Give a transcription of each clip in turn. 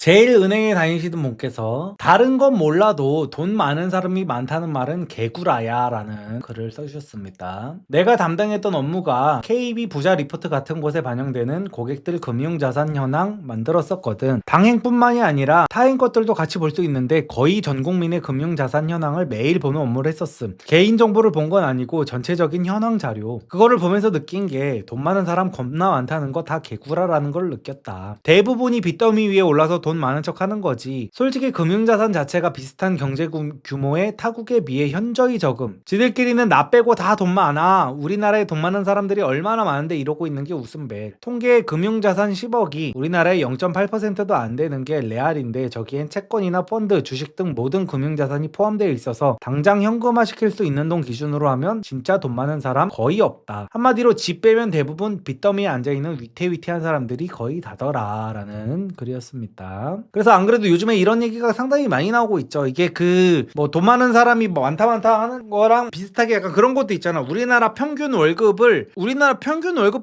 제일 은행에 다니시던 분께서 다른 건 몰라도 돈 많은 사람이 많다는 말은 개구라야 라는 글을 써주셨습니다. 내가 담당했던 업무가 KB 부자 리포트 같은 곳에 반영되는 고객들 금융자산 현황 만들었었거든. 당행뿐만이 아니라 타행 것들도 같이 볼 수 있는데 거의 전 국민의 금융자산 현황을 매일 보는 업무를 했었음. 개인정보를 본 건 아니고 전체적인 현황 자료. 그거를 보면서 느낀 게 돈 많은 사람 겁나 많다는 거 다 개구라라는 걸 느꼈다. 대부분이 빚더미 위에 올라서 돈 많은 척 하는 거지. 솔직히 금융자산 자체가 비슷한 경제 규모의 타국에 비해 현저히 적음. 지들끼리는 나 빼고 다 돈 많아. 우리나라에 돈 많은 사람들이 얼마나 많은데 이러고 있는 게 웃음배. 통계에 금융자산 10억이 우리나라의 0.8%도 안 되는 게 레알인데 저기엔 채권이나 펀드, 주식 등 모든 금융자산이 포함되어 있어서 당장 현금화 시킬 수 있는 돈 기준으로 하면 진짜 돈 많은 사람 거의 없다. 한마디로 집 빼면 대부분 빚더미에 앉아있는 위태위태한 사람들이 거의 다더라 라는 글이었습니다. 그래서 안 그래도 요즘에 이런 얘기가 상당히 많이 나오고 있죠. 이게 돈 많은 사람이 뭐 많다 하는 거랑 비슷하게 약간 그런 것도 있잖아. 우리나라 평균 월급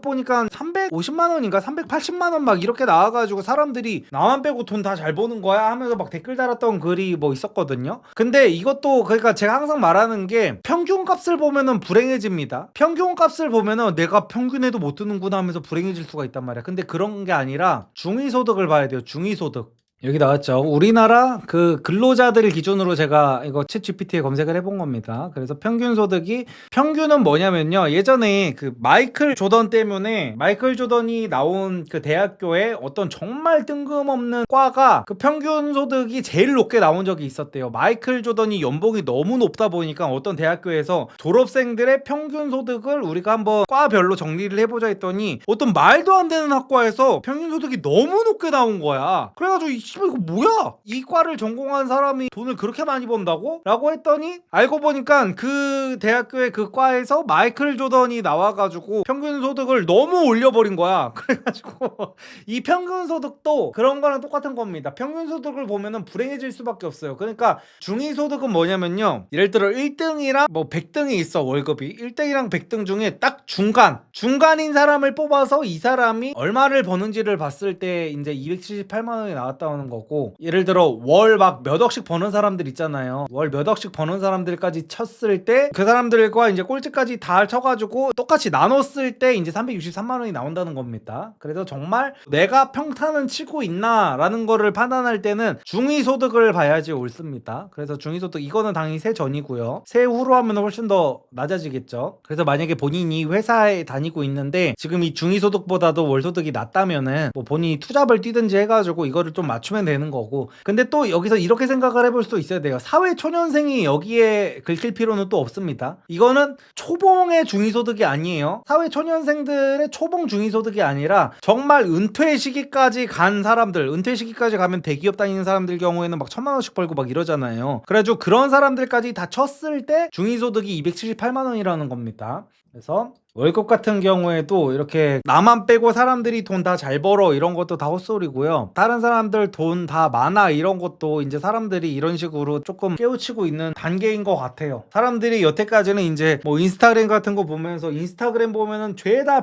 보니까 350만 원인가 380만 원 막 이렇게 나와가지고 사람들이 나만 빼고 돈 다 잘 버는 거야 하면서 막 댓글 달았던 글이 뭐 있었거든요. 근데 이것도 그러니까 제가 항상 말하는 게 평균 값을 보면은 불행해집니다. 평균 값을 보면은 내가 평균에도 못 드는구나 하면서 불행해질 수가 있단 말이야. 근데 그런 게 아니라 중위소득을 봐야 돼요. 중위소득. 여기 나왔죠. 우리나라 그 근로자들 기준으로 제가 이거 챗GPT에 검색을 해본 겁니다. 그래서 평균 소득이 평균은 뭐냐면요. 예전에 그 마이클 조던 때문에 마이클 조던이 나온 그 대학교에 어떤 정말 뜬금없는 과가 그 평균 소득이 제일 높게 나온 적이 있었대요. 마이클 조던이 연봉이 너무 높다 보니까 어떤 대학교에서 졸업생들의 평균 소득을 우리가 한번 과별로 정리를 해보자 했더니 어떤 말도 안 되는 학과에서 평균 소득이 너무 높게 나온 거야. 그래가지고 이거 뭐야? 이 과를 전공한 사람이 돈을 그렇게 많이 번다고? 라고 했더니 알고 보니까 그 대학교의 그 과에서 마이클 조던이 나와가지고 평균 소득을 너무 올려버린 거야. 그래가지고 이 평균 소득도 그런 거랑 똑같은 겁니다. 평균 소득을 보면은 불행해질 수밖에 없어요. 그러니까 중위 소득은 뭐냐면요. 예를 들어 1등이랑 뭐 100등이 있어 월급이. 1등이랑 100등 중에 딱 중간인 사람을 뽑아서 이 사람이 얼마를 버는지를 봤을 때 이제 278만 원이 나왔다는 거고, 예를 들어 월 막 몇 억씩 버는 사람들 있잖아요. 월 몇 억씩 버는 사람들까지 쳤을 때 그 사람들과 이제 꼴찌까지 다 쳐가지고 똑같이 나눴을 때 이제 363만 원이 나온다는 겁니다. 그래서 정말 내가 평탄은 치고 있나 라는 거를 판단할 때는 중위소득을 봐야지 옳습니다. 그래서 중위소득 이거는 당연히 세전이고요. 세후로 하면 훨씬 더 낮아지겠죠. 그래서 만약에 본인이 회사에 다니고 있는데 지금 이 중위소득보다도 월소득이 낮다면은 뭐 본인이 투잡을 뛰든지 해가지고 이거를 좀 맞추면 되는 거고, 근데 또 여기서 이렇게 생각을 해볼 수 있어야 돼요. 사회초년생이 여기에 긁힐 필요는 또 없습니다. 이거는 초봉의 중위소득이 아니에요. 사회초년생들의 초봉 중위소득이 아니라 정말 은퇴 시기까지 간 사람들, 은퇴 시기까지 가면 대기업 다니는 사람들 경우에는 막 1,000만 원씩 벌고 막 이러잖아요. 그래가지고 그런 사람들까지 다 쳤을 때 중위소득이 278만 원이라는 겁니다. 그래서 월급 같은 경우에도 이렇게 나만 빼고 사람들이 돈 다 잘 벌어 이런 것도 다 헛소리고요. 다른 사람들 돈 다 많아 이런 것도 이제 사람들이 이런 식으로 조금 깨우치고 있는 단계인 것 같아요. 사람들이 여태까지는 이제 뭐 인스타그램 같은 거 보면서, 인스타그램 보면은 죄다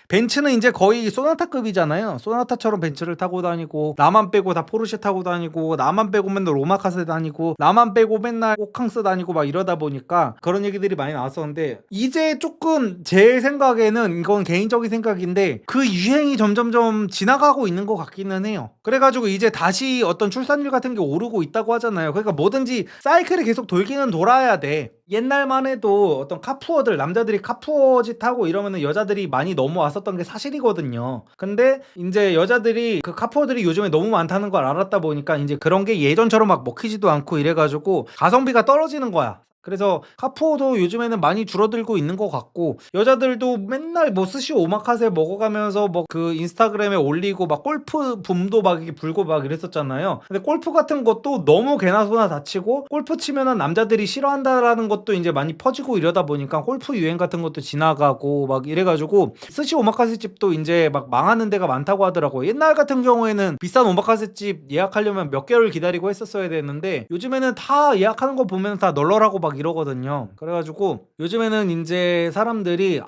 벤츠는 이제 거의 소나타급이잖아요. 소나타처럼 벤츠를 타고 다니고, 나만 빼고 다 포르쉐 타고 다니고, 나만 빼고 맨날 오마카세 다니고, 나만 빼고 맨날 호캉스 다니고 막 이러다 보니까 그런 얘기들이 많이 나왔었는데, 이제 조금 제 생각에는, 이건 개인적인 생각인데, 그 유행이 점점점 지나가고 있는 것 같기는 해요. 그래가지고 이제 다시 어떤 출산율 같은 게 오르고 있다고 하잖아요. 그러니까 뭐든지 사이클이 계속 돌기는 돌아야 돼. 옛날만 해도 어떤 카푸어들, 남자들이 카푸어지 타고 이러면은 여자들이 많이 넘어왔었던 게 사실이거든요. 근데 이제 여자들이 그 카푸어들이 요즘에 너무 많다는 걸 알았다 보니까 이제 그런 게 예전처럼 막 먹히지도 않고 이래가지고 가성비가 떨어지는 거야. 그래서 카푸어도 요즘에는 많이 줄어들고 있는 것 같고, 여자들도 맨날 뭐 스시 오마카세 먹어가면서 뭐 그 인스타그램에 올리고 막 골프 붐도 막 이렇게 불고 막 이랬었잖아요. 근데 골프 같은 것도 너무 개나 소나 다치고, 골프 치면은 남자들이 싫어한다라는 것도 이제 많이 퍼지고 이러다 보니까 골프 유행 같은 것도 지나가고 막 이래가지고 스시 오마카세 집도 이제 막 망하는 데가 많다고 하더라고요. 옛날 같은 경우에는 비싼 오마카세 집 예약하려면 몇 개월 기다리고 했었어야 되는데, 요즘에는 다 예약하는 거 보면 다 널널하고 막 막 이러거든요. 그래가지고 요즘에는 이제 사람들이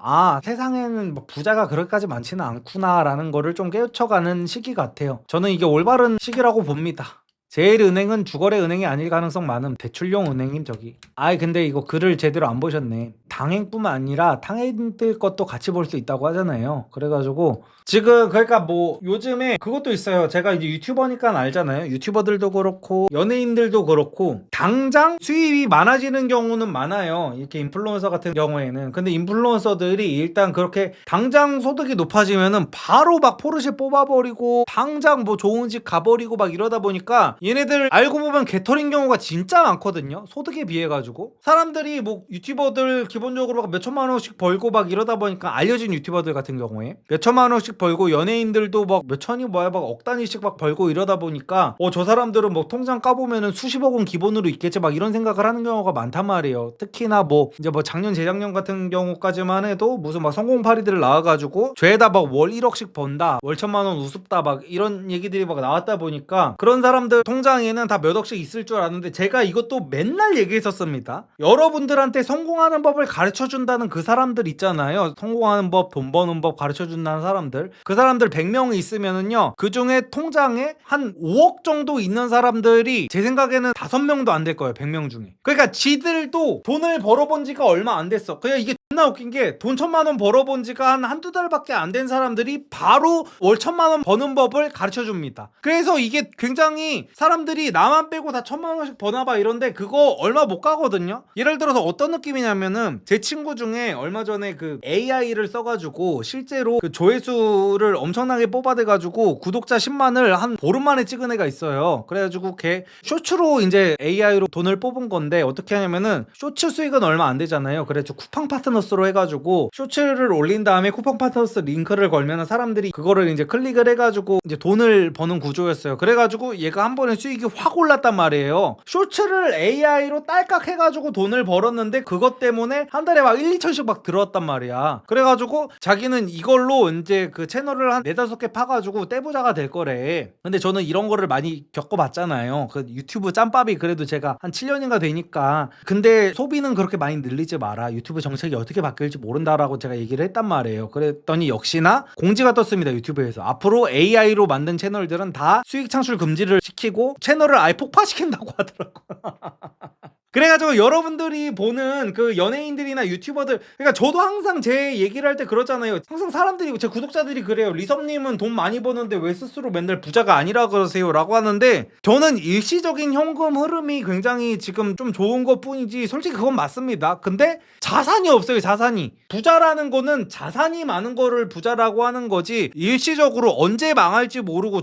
세상에는 뭐 부자가 그렇게까지 많지는 않구나라는 거를 좀 깨우쳐가는 시기 같아요. 저는 이게 올바른 시기라고 봅니다. 제일은행은 주거래 은행이 아닐 가능성 많음. 대출용 은행임 저기. 근데 이거 글을 제대로 안 보셨네. 당행뿐만 아니라 당행들 것도 같이 볼 수 있다고 하잖아요. 그래가지고 지금 그러니까 뭐 요즘에 그것도 있어요. 제가 이제 유튜버니까 알잖아요. 유튜버들도 그렇고 연예인들도 그렇고 당장 수입이 많아지는 경우는 많아요. 이렇게 인플루언서 같은 경우에는. 근데 인플루언서들이 일단 그렇게 당장 소득이 높아지면은 바로 막 포르쉐 뽑아버리고 당장 뭐 좋은 집 가버리고 막 이러다 보니까 얘네들 알고 보면 개털인 경우가 진짜 많거든요. 소득에 비해 가지고 사람들이 뭐 유튜버들 기본적으로 막 몇천만 원씩 벌고 막 이러다 보니까 알려진 유튜버들 같은 경우에 몇천만 원씩 벌고 연예인들도 막 몇천이 뭐야 막 억 단위씩 막 벌고 이러다 보니까 저 사람들은 뭐 통장 까보면은 수십억 원 기본으로 있겠지 막 이런 생각을 하는 경우가 많단 말이에요. 특히나 뭐 이제 뭐 작년 재작년 같은 경우까지만 해도 무슨 막 성공파리들 나와가지고 죄다 막 월 1억씩 번다 월 1,000만 원 우습다 막 이런 얘기들이 막 나왔다 보니까 그런 사람들 통장에는 다 몇 억씩 있을 줄 알았는데 제가 이것도 맨날 얘기했었습니다. 여러분들한테 성공하는 법을 가르쳐준다는 그 사람들 있잖아요. 성공하는 법, 돈 버는 법 가르쳐준다는 사람들. 그 사람들 100명이 있으면은요. 그 중에 통장에 한 5억 정도 있는 사람들이 제 생각에는 5명도 안 될 거예요. 100명 중에. 그러니까 지들도 돈을 벌어본 지가 얼마 안 됐어. 그냥 이게 존나 웃긴 게 돈 1,000만 원 벌어본 지가 한두 달밖에 안 된 사람들이 바로 월 1,000만 원 버는 법을 가르쳐줍니다. 그래서 이게 굉장히 사람들이 나만 빼고 다 1,000만 원씩 버나봐 이런데 그거 얼마 못 가거든요. 예를 들어서 어떤 느낌이냐면은 제 친구 중에 얼마 전에 그 AI를 써가지고 실제로 그 조회수를 엄청나게 뽑아대가지고 구독자 10만을 한 보름 만에 찍은 애가 있어요. 그래가지고 걔 쇼츠로 이제 AI로 돈을 뽑은 건데 어떻게 하냐면은 쇼츠 수익은 얼마 안 되잖아요. 그래서 쿠팡 파트너스로 해가지고 쇼츠를 올린 다음에 쿠팡 파트너스 링크를 걸면은 사람들이 그거를 이제 클릭을 해가지고 이제 돈을 버는 구조였어요. 그래가지고 얘가 한 번에 수익이 확 올랐단 말이에요. 쇼츠를 AI로 딸깍 해가지고 돈을 벌었는데 그것 때문에 한 달에 막 1, 2천씩 막 들어왔단 말이야. 그래가지고 자기는 이걸로 이제 그 채널을 한 4-5개 파가지고 떼부자가 될 거래. 근데 저는 이런 거를 많이 겪어봤잖아요. 그 유튜브 짬밥이 그래도 제가 한 7년인가 되니까. 근데 소비는 그렇게 많이 늘리지 마라. 유튜브 정책이 어떻게 바뀔지 모른다라고 제가 얘기를 했단 말이에요. 그랬더니 역시나 공지가 떴습니다. 유튜브에서. 앞으로 AI로 만든 채널들은 다 수익 창출 금지를 시키고 채널을 아예 폭파시킨다고 하더라고요. 그래가지고 여러분들이 보는 그 연예인들이나 유튜버들 그러니까 저도 항상 제 얘기를 할 때 그러잖아요. 항상 사람들이 제 구독자들이 그래요. 리섭님은 돈 많이 버는데 왜 스스로 맨날 부자가 아니라 그러세요? 라고 하는데 저는 일시적인 현금 흐름이 굉장히 지금 좀 좋은 것 뿐이지 솔직히 그건 맞습니다. 근데 자산이 없어요. 자산이. 부자라는 거는 자산이 많은 거를 부자라고 하는 거지 일시적으로 언제 망할지 모르고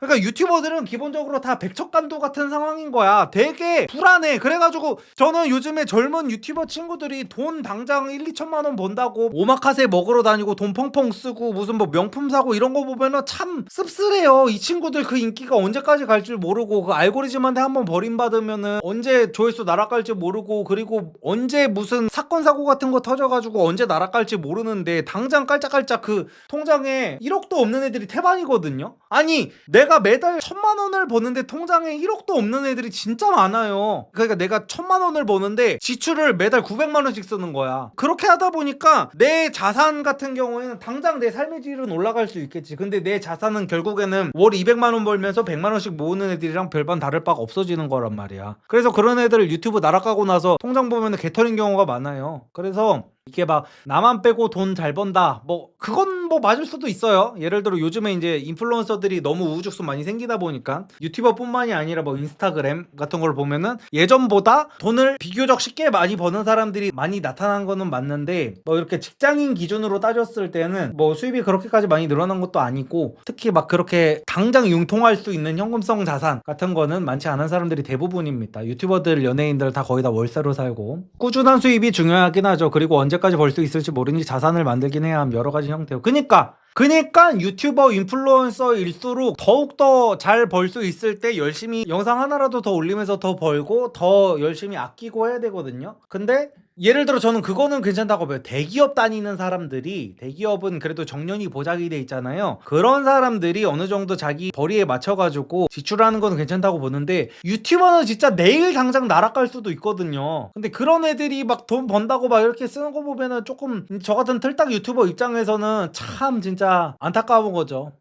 그러니까 유튜버들은 기본적으로 다 백척간도 같은 상황인 거야. 되게 불안해. 그래가지고 저는 요즘에 젊은 유튜버 친구들이 돈 당장 1, 2천만 원 번다고 오마카세 먹으러 다니고 돈 펑펑 쓰고 무슨 뭐 명품 사고 이런 거 보면은 참 씁쓸해요. 이 친구들 그 인기가 언제까지 갈 줄 모르고 그 알고리즘한테 한번 버림받으면은 언제 조회수 날아갈지 모르고 그리고 언제 무슨 사건 사고 같은 거 터져가지고 언제 날아갈지 모르는데 당장 깔짝깔짝 그 통장에 1억도 없는 애들이 태반이거든요. 아니 내가 매달 1,000만 원을 버는데 통장에 1억도 없는 애들이 진짜 많아요. 그러니까 내가 1,000만 원을 버는데 지출을 매달 900만 원씩 쓰는 거야. 그렇게 하다 보니까 내 자산 같은 경우에는 당장 내 삶의 질은 올라갈 수 있겠지. 근데 내 자산은 결국에는 월 200만 원 벌면서 100만 원씩 모으는 애들이랑 별반 다를 바가 없어지는 거란 말이야. 그래서 그런 애들 유튜브 날아가고 나서 통장 보면 개털인 경우가 많아요. 그래서 이게 막 나만 빼고 돈 잘 번다 뭐 그건 뭐 맞을 수도 있어요. 예를 들어 요즘에 이제 인플루언서들이 너무 우후죽순 많이 생기다 보니까 유튜버뿐만이 아니라 뭐 인스타그램 같은 걸 보면은 예전보다 돈을 비교적 쉽게 많이 버는 사람들이 많이 나타난 거는 맞는데 뭐 이렇게 직장인 기준으로 따졌을 때는 뭐 수입이 그렇게까지 많이 늘어난 것도 아니고 특히 막 그렇게 당장 융통할 수 있는 현금성 자산 같은 거는 많지 않은 사람들이 대부분입니다. 유튜버들 연예인들 다 거의 다 월세로 살고 꾸준한 수입이 중요하긴 하죠. 그리고 언제까지 벌 수 있을지 모르니 자산을 만들긴 해야 함 여러 가지 형태로. 그니까 그니까 유튜버 인플루언서일수록 더욱더 잘 벌 수 있을 때 열심히 영상 하나라도 더 올리면서 더 벌고 더 열심히 아끼고 해야 되거든요. 근데 예를 들어 저는 그거는 괜찮다고 봐요. 대기업 다니는 사람들이, 대기업은 그래도 정년이 보장이 돼 있잖아요. 그런 사람들이 어느 정도 자기 벌이에 맞춰가지고 지출하는 거는 괜찮다고 보는데, 유튜버는 진짜 내일 당장 날아갈 수도 있거든요. 근데 그런 애들이 막 돈 번다고 막 이렇게 쓰는 거 보면은 조금 저 같은 틀딱 유튜버 입장에서는 참 진짜 안타까운 거죠.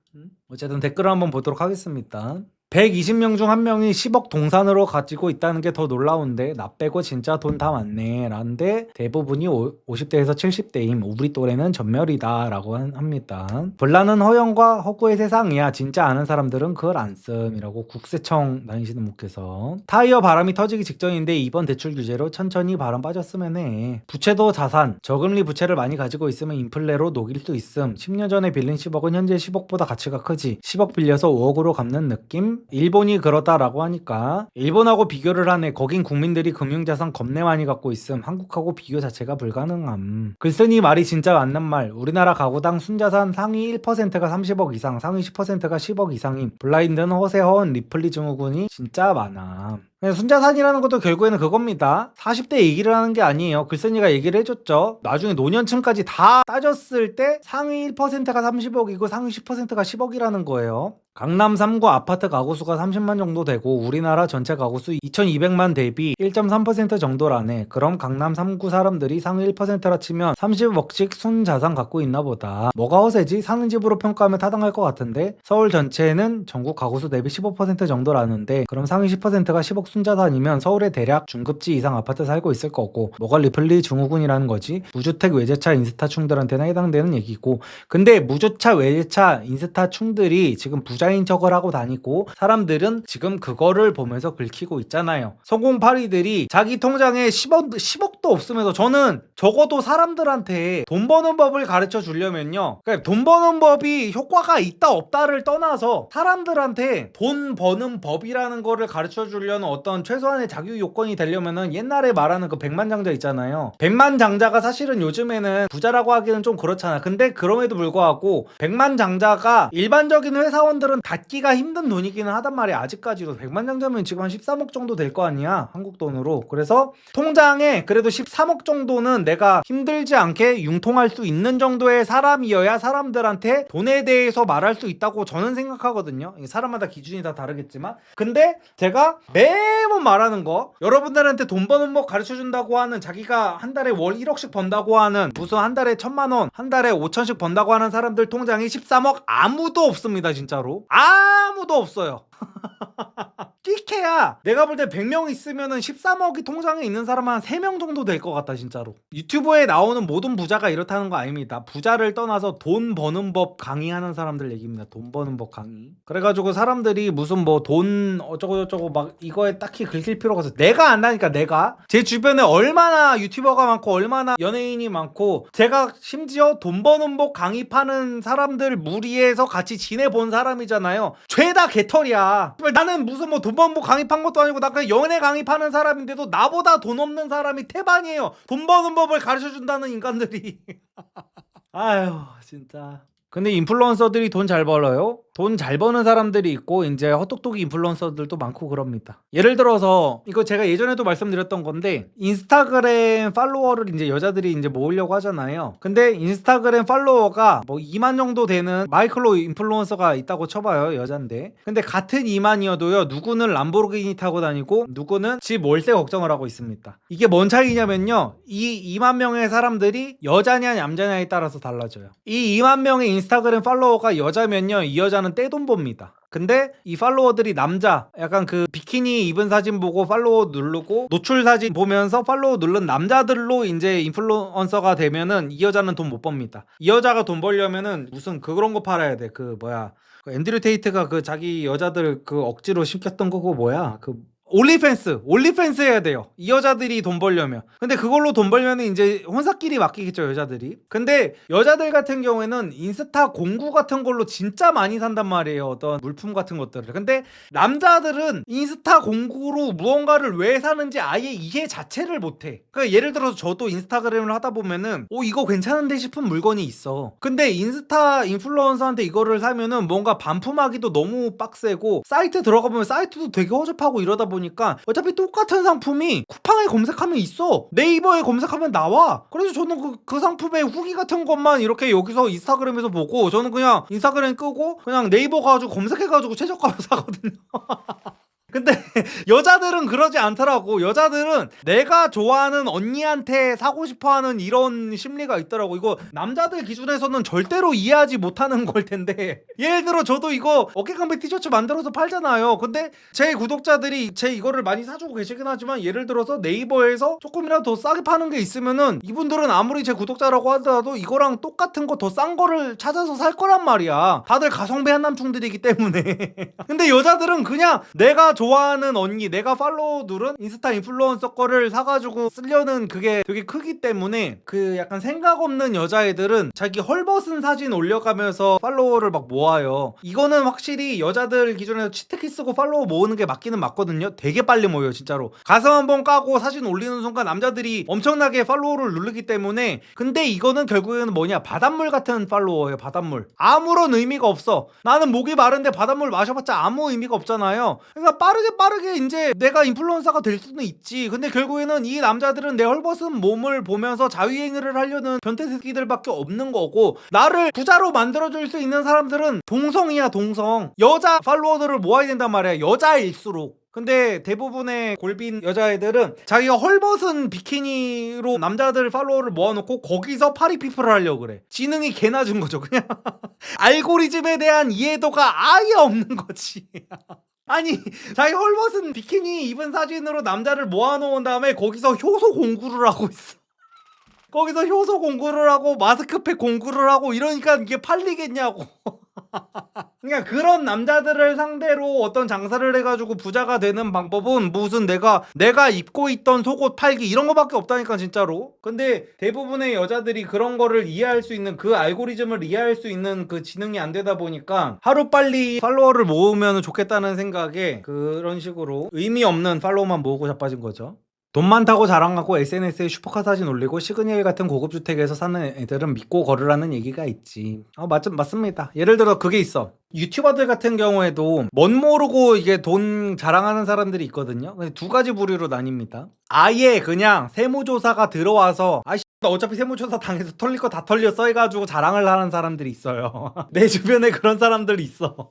어쨌든 댓글을 한번 보도록 하겠습니다. 120명 중 한 명이 10억 동산으로 가지고 있다는 게 더 놀라운데 나 빼고 진짜 돈 다 많네 라는데 대부분이 50대에서 70대임. 우리 또래는 전멸이다 라고 합니다. 불나는 허영과 허구의 세상이야. 진짜 아는 사람들은 그걸 안 씀이라고 국세청 다니시는 분께서. 타이어 바람이 터지기 직전인데 이번 대출 규제로 천천히 바람 빠졌으면 해. 부채도 자산, 저금리 부채를 많이 가지고 있으면 인플레로 녹일 수 있음. 10년 전에 빌린 10억은 현재 10억보다 가치가 크지. 10억 빌려서 5억으로 갚는 느낌? 일본이 그렇다라고 하니까 일본하고 비교를 하네. 거긴 국민들이 금융자산 겁내 많이 갖고 있음. 한국하고 비교 자체가 불가능함. 글쓴이 말이 진짜 맞는 말. 우리나라 가구당 순자산 상위 1%가 30억 이상, 상위 10%가 10억 이상임. 블라인드는 허세, 허언, 리플리 증후군이 진짜 많아. 순자산이라는 것도 결국에는 그겁니다. 40대 얘기를 하는 게 아니에요. 글쓴이가 얘기를 해줬죠. 나중에 노년층까지 다 따졌을 때 상위 1%가 30억이고 상위 10%가 10억이라는 거예요. 강남 3구 아파트 가구수가 30만 정도 되고 우리나라 전체 가구수 2200만 대비 1.3% 정도라네. 그럼 강남 3구 사람들이 상위 1%라 치면 30억씩 순자산 갖고 있나 보다. 뭐가 허세지? 사는 집으로 평가하면 타당할 것 같은데 서울 전체는 전국 가구수 대비 15% 정도라는데 그럼 상위 10%가 10억 순자산이면 서울에 대략 중급지 이상 아파트 살고 있을 거고 뭐가 리플리 증후군이라는 거지? 무주택 외제차 인스타충들한테는 해당되는 얘기고, 근데 무주차 외제차 인스타충들이 지금 부자인 척을 하고 다니고 사람들은 지금 그거를 보면서 긁히고 있잖아요. 성공파리들이 자기 통장에 10억도 없으면서, 저는 적어도 사람들한테 돈 버는 법을 가르쳐 주려면요, 그러니까 돈 버는 법이 효과가 있다 없다를 떠나서 사람들한테 돈 버는 법이라는 거를 가르쳐 주려는 어떤 최소한의 자기 요건이 되려면은 옛날에 말하는 그 백만장자 있잖아요. 백만장자가 사실은 요즘에는 부자라고 하기는 좀 그렇잖아. 근데 그럼에도 불구하고 백만장자가 일반적인 회사원들은 닫기가 힘든 돈이기는 하단 말이야. 아직까지도 백만장자면 지금 한 13억 정도 될 거 아니야, 한국 돈으로. 그래서 통장에 그래도 13억 정도는 내가 힘들지 않게 융통할 수 있는 정도의 사람이어야 사람들한테 돈에 대해서 말할 수 있다고 저는 생각하거든요. 사람마다 기준이 다 다르겠지만, 근데 제가 매번 말하는 거, 여러분들한테 돈 버는 법 가르쳐준다고 하는, 자기가 한 달에 월 1억씩 번다고 하는, 무슨 한 달에 1000만원, 한 달에 5천씩 번다고 하는 사람들 통장에 13억 아무도 없습니다. 진짜로 아무도 없어요. 끼케야 내가 볼 때 100명 있으면은 13억이 통장에 있는 사람 한 3명 정도 될 것 같다 진짜로. 유튜브에 나오는 모든 부자가 이렇다는 거 아닙니다. 부자를 떠나서 돈 버는 법 강의하는 사람들 얘기입니다. 돈 버는 법 강의. 그래가지고 사람들이 무슨 뭐 돈 어쩌고저쩌고 막 이거에 딱히 긁힐 필요가 없어. 내가 안다니까. 내가 제 주변에 얼마나 유튜버가 많고 얼마나 연예인이 많고, 제가 심지어 돈 버는 법 강의 파는 사람들 무리해서 같이 지내본 사람이잖아요. 죄다 개털이야. 나는 무슨 뭐 돈 버는 법 강의판 것도 아니고 나 그냥 연애 강의파는 사람인데도 나보다 돈 없는 사람이 태반이에요. 돈 버는 법을 가르쳐준다는 인간들이. 아휴 진짜. 근데 인플루언서들이 돈 잘 벌어요? 돈 잘 버는 사람들이 있고 이제 헛똑똑이 인플루언서들도 많고 그럽니다. 예를 들어서 이거 제가 예전에도 말씀드렸던 건데, 인스타그램 팔로워를 이제 여자들이 이제 모으려고 하잖아요. 근데 인스타그램 팔로워가 뭐 2만 정도 되는 마이클로 인플루언서가 있다고 쳐봐요. 여잔데. 근데 같은 2만이어도요, 누구는 람보르기니 타고 다니고 누구는 집 월세 걱정을 하고 있습니다. 이게 뭔 차이냐면요, 이 2만 명의 사람들이 여자냐 남자냐에 따라서 달라져요. 이 2만 명의 인스타그램 팔로워가 여자면요, 이 여자는 떼돈 법니다. 근데 이 팔로워들이 남자, 약간 그 비키니 입은 사진 보고 팔로워 누르고 노출 사진 보면서 팔로워 누른 남자들로 이제 인플루언서가 되면은 이 여자는 돈 못 법니다. 이 여자가 돈 벌려면은 무슨 그런 거 팔아야 돼. 그 뭐야, 그 앤드류 테이트가 그 자기 여자들 그 억지로 시켰던 거고 뭐야, 그 올리팬스 해야 돼요. 이 여자들이 돈 벌려면. 근데 그걸로 돈 벌면 이제 혼사끼리 맡기겠죠, 여자들이. 근데 여자들 같은 경우에는 인스타 공구 같은 걸로 진짜 많이 산단 말이에요, 어떤 물품 같은 것들을. 근데 남자들은 인스타 공구로 무언가를 왜 사는지 아예 이해 자체를 못해. 그러니까 예를 들어서 저도 인스타그램을 하다 보면은 이거 괜찮은데 싶은 물건이 있어. 근데 인스타 인플루언서한테 이거를 사면은 뭔가 반품하기도 너무 빡세고, 사이트 들어가보면 사이트도 되게 허접하고 이러다 보니까 어차피 똑같은 상품이 쿠팡에 검색하면 있어, 네이버에 검색하면 나와. 그래서 저는 그 상품의 후기 같은 것만 이렇게 여기서 인스타그램에서 보고, 저는 그냥 인스타그램 끄고 그냥 네이버 가지고 검색해가지고 최저가로 사거든요. 근데 여자들은 그러지 않더라고. 여자들은 내가 좋아하는 언니한테 사고 싶어하는 이런 심리가 있더라고. 이거 남자들 기준에서는 절대로 이해하지 못하는 걸 텐데, 예를 들어 저도 이거 어깨감배 티셔츠 만들어서 팔잖아요. 근데 제 구독자들이 제 이거를 많이 사주고 계시긴 하지만, 예를 들어서 네이버에서 조금이라도 더 싸게 파는 게 있으면은 이분들은 아무리 제 구독자라고 하더라도 이거랑 똑같은 거 더 싼 거를 찾아서 살 거란 말이야. 다들 가성비 한남충들이기 때문에. 근데 여자들은 그냥 내가 좋아하는 언니, 내가 팔로우 누른 인스타 인플루언서 거를 사가지고 쓰려는 그게 되게 크기 때문에, 그 약간 생각 없는 여자애들은 자기 헐벗은 사진 올려가면서 팔로워를 막 모아요. 이거는 확실히 여자들 기준에서 치트키 쓰고 팔로워 모으는 게 맞기는 맞거든요. 되게 빨리 모여요, 진짜로. 가슴 한번 까고 사진 올리는 순간 남자들이 엄청나게 팔로워를 누르기 때문에. 근데 이거는 결국에는 뭐냐, 바닷물 같은 팔로워예요. 바닷물. 아무런 의미가 없어. 나는 목이 마른데 바닷물 마셔봤자 아무 의미가 없잖아요. 그러니까 빠르게 이제 내가 인플루언서가 될 수는 있지. 근데 결국에는 이 남자들은 내 헐벗은 몸을 보면서 자유행위를 하려는 변태 새끼들밖에 없는 거고, 나를 부자로 만들어줄 수 있는 사람들은 동성이야, 동성. 여자 팔로워들을 모아야 된단 말이야, 여자일수록. 근데 대부분의 골빈 여자애들은 자기가 헐벗은 비키니로 남자들 팔로워를 모아놓고 거기서 파리피플을 하려고 그래. 지능이 개 낮은 거죠, 그냥. 알고리즘에 대한 이해도가 아예 없는 거지. 아니, 자기 헐벗은 비키니 입은 사진으로 남자를 모아놓은 다음에 거기서 효소 공구를 하고 있어. 거기서 효소 공구를 하고 마스크팩 공구를 하고 이러니까 이게 팔리겠냐고. 그러니까 그런 남자들을 상대로 어떤 장사를 해가지고 부자가 되는 방법은 무슨 내가 입고 있던 속옷 팔기 이런 거밖에 없다니까, 진짜로. 근데 대부분의 여자들이 그런 거를 이해할 수 있는, 그 알고리즘을 이해할 수 있는 그 지능이 안 되다 보니까 하루빨리 팔로워를 모으면 좋겠다는 생각에 그런 식으로 의미 없는 팔로워만 모으고 자빠진 거죠. 돈 많다고 자랑하고 SNS에 슈퍼카 사진 올리고 시그니엘 같은 고급 주택에서 사는 애들은 믿고 걸으라는 얘기가 있지. 맞습니다. 예를 들어 그게 있어. 유튜버들 같은 경우에도 멋 모르고 이게 돈 자랑하는 사람들이 있거든요. 근데 두 가지 부류로 나뉩니다. 아예 그냥 세무조사가 들어와서 나 어차피 세무조사 당해서 털릴 거 다 털렸어 해가지고 자랑을 하는 사람들이 있어요. 내 주변에 그런 사람들이 있어.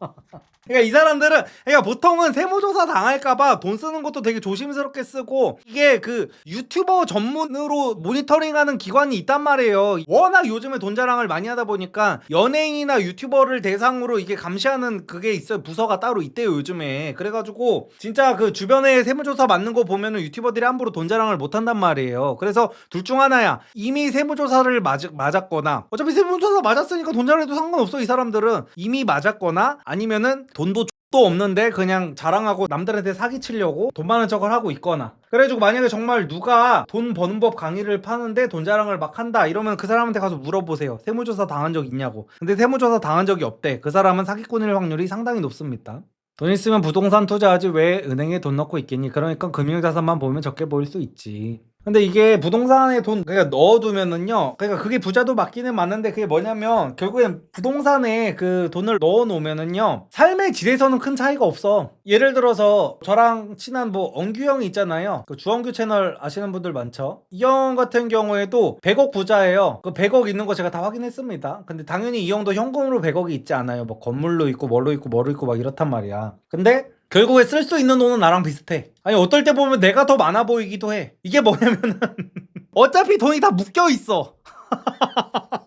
그러니까 이 사람들은, 그러니까 보통은 세무조사 당할까봐 돈 쓰는 것도 되게 조심스럽게 쓰고, 이게 그 유튜버 전문으로 모니터링하는 기관이 있단 말이에요. 워낙 요즘에 돈 자랑을 많이 하다 보니까 연예인이나 유튜버를 대상으로 이게 감시하는 그게 있어요. 부서가 따로 있대요, 요즘에. 그래가지고 진짜 그 주변에 세무조사 맞는 거 보면은 유튜버들이 함부로 돈 자랑을 못 한단 말이에요. 그래서 둘 중 하나야. 이미 세무조사를 맞았거나, 어차피 세무조사 맞았으니까 돈 자랑해도 상관없어, 이 사람들은. 이미 맞았거나, 아니면은 돈도 또 없는데 그냥 자랑하고 남들한테 사기치려고 돈 많은 척을 하고 있거나. 그래가지고 만약에 정말 누가 돈 버는 법 강의를 파는데 돈 자랑을 막 한다 이러면 그 사람한테 가서 물어보세요. 세무조사 당한 적 있냐고. 근데 세무조사 당한 적이 없대. 그 사람은 사기꾼일 확률이 상당히 높습니다. 돈 있으면 부동산 투자하지 왜 은행에 돈 넣고 있겠니? 그러니까 금융자산만 보면 적게 보일 수 있지. 근데 이게 부동산에 돈 그러니까 넣어두면은요, 그러니까 그게 부자도 맞기는 맞는데, 그게 뭐냐면 결국엔 부동산에 그 돈을 넣어놓으면은요 삶의 질에서는 큰 차이가 없어. 예를 들어서 저랑 친한 뭐 엉규 형이 있잖아요. 그 주엉규 채널 아시는 분들 많죠. 이 형 같은 경우에도 100억 부자예요. 그 100억 있는 거 제가 다 확인했습니다. 근데 당연히 이 형도 현금으로 100억이 있지 않아요. 뭐 건물로 있고 뭐로 있고 뭐로 있고 막 이렇단 말이야. 근데 결국에 쓸 수 있는 돈은 나랑 비슷해. 아니, 어떨 때 보면 내가 더 많아 보이기도 해. 이게 뭐냐면은 어차피 돈이 다 묶여 있어.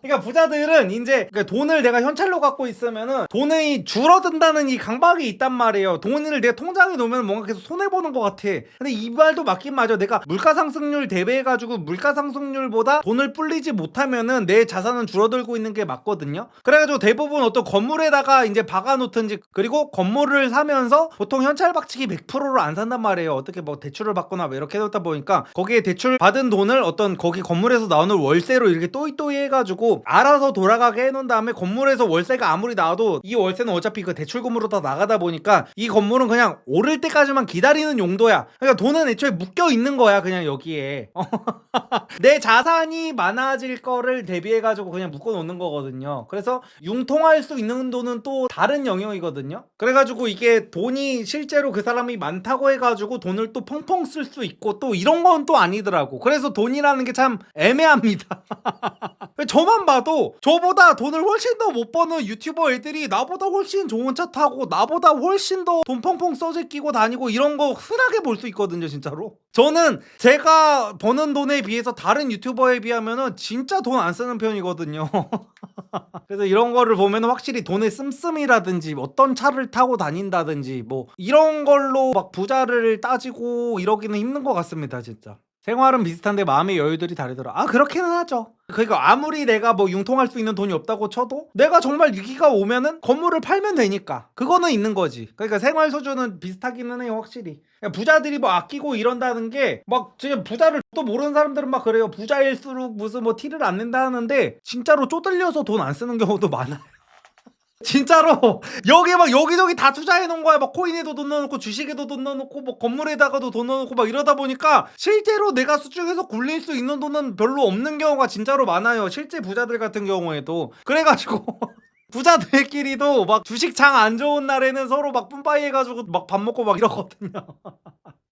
그러니까 부자들은 이제 돈을 내가 현찰로 갖고 있으면은 돈이 줄어든다는 이 강박이 있단 말이에요. 돈을 내 통장에 놓으면 뭔가 계속 손해보는 것 같아. 근데 이 말도 맞긴 맞아. 내가 물가상승률 대비해가지고 물가상승률보다 돈을 불리지 못하면은 내 자산은 줄어들고 있는 게 맞거든요. 그래가지고 대부분 어떤 건물에다가 이제 박아놓든지, 그리고 건물을 사면서 보통 현찰 박치기 100%를 안 산단 말이에요. 어떻게 뭐 대출을 받거나 뭐 이렇게 해놓다 보니까 거기에 대출 받은 돈을 어떤 거기 건물에서 나오는 월세로 이렇게 또이또이 해가지고 알아서 돌아가게 해놓은 다음에, 건물에서 월세가 아무리 나와도 이 월세는 어차피 그 대출금으로 다 나가다 보니까 이 건물은 그냥 오를 때까지만 기다리는 용도야. 그러니까 돈은 애초에 묶여 있는 거야 그냥 여기에. 내 자산이 많아질 거를 대비해가지고 그냥 묶어 놓는 거거든요. 그래서 융통할 수 있는 돈은 또 다른 영역이거든요. 그래가지고 이게 돈이 실제로 그 사람이 많다고 해가지고 돈을 또 펑펑 쓸 수 있고 또 이런 건 또 아니더라고. 그래서 돈이라는 게 참 애매합니다. 저만 봐도 저보다 돈을 훨씬 더 못 버는 유튜버 애들이 나보다 훨씬 좋은 차 타고 나보다 훨씬 더 돈 펑펑 써재 끼고 다니고 이런 거 흔하게 볼 수 있거든요 진짜로. 저는 제가 버는 돈에 비해서 다른 유튜버에 비하면은 진짜 돈 안 쓰는 편이거든요. 그래서 이런 거를 보면 확실히 돈의 씀씀이라든지 어떤 차를 타고 다닌다든지 뭐 이런 걸로 막 부자를 따지고 이러기는 힘든 것 같습니다 진짜. 생활은 비슷한데 마음의 여유들이 다르더라. 아 그렇게는 하죠. 그러니까 아무리 내가 뭐 융통할 수 있는 돈이 없다고 쳐도 내가 정말 위기가 오면은 건물을 팔면 되니까 그거는 있는 거지. 그러니까 생활 수준은 비슷하기는 해요 확실히. 그러니까 부자들이 뭐 아끼고 이런다는 게 막 지금 부자를 또 모르는 사람들은 막 그래요. 부자일수록 무슨 뭐 티를 안 낸다 하는데 진짜로 쪼들려서 돈 안 쓰는 경우도 많아요. 진짜로 여기 막 여기저기 다 투자해 놓은 거야. 막 코인에도 돈 넣어놓고 주식에도 돈 넣어놓고 뭐 건물에다가도 돈 넣어놓고 막 이러다 보니까 실제로 내가 수중에서 굴릴 수 있는 돈은 별로 없는 경우가 진짜로 많아요. 실제 부자들 같은 경우에도. 그래가지고 부자들끼리도 막 주식 장 안 좋은 날에는 서로 막 뿜빠이 해가지고 막 밥 먹고 막 이러거든요.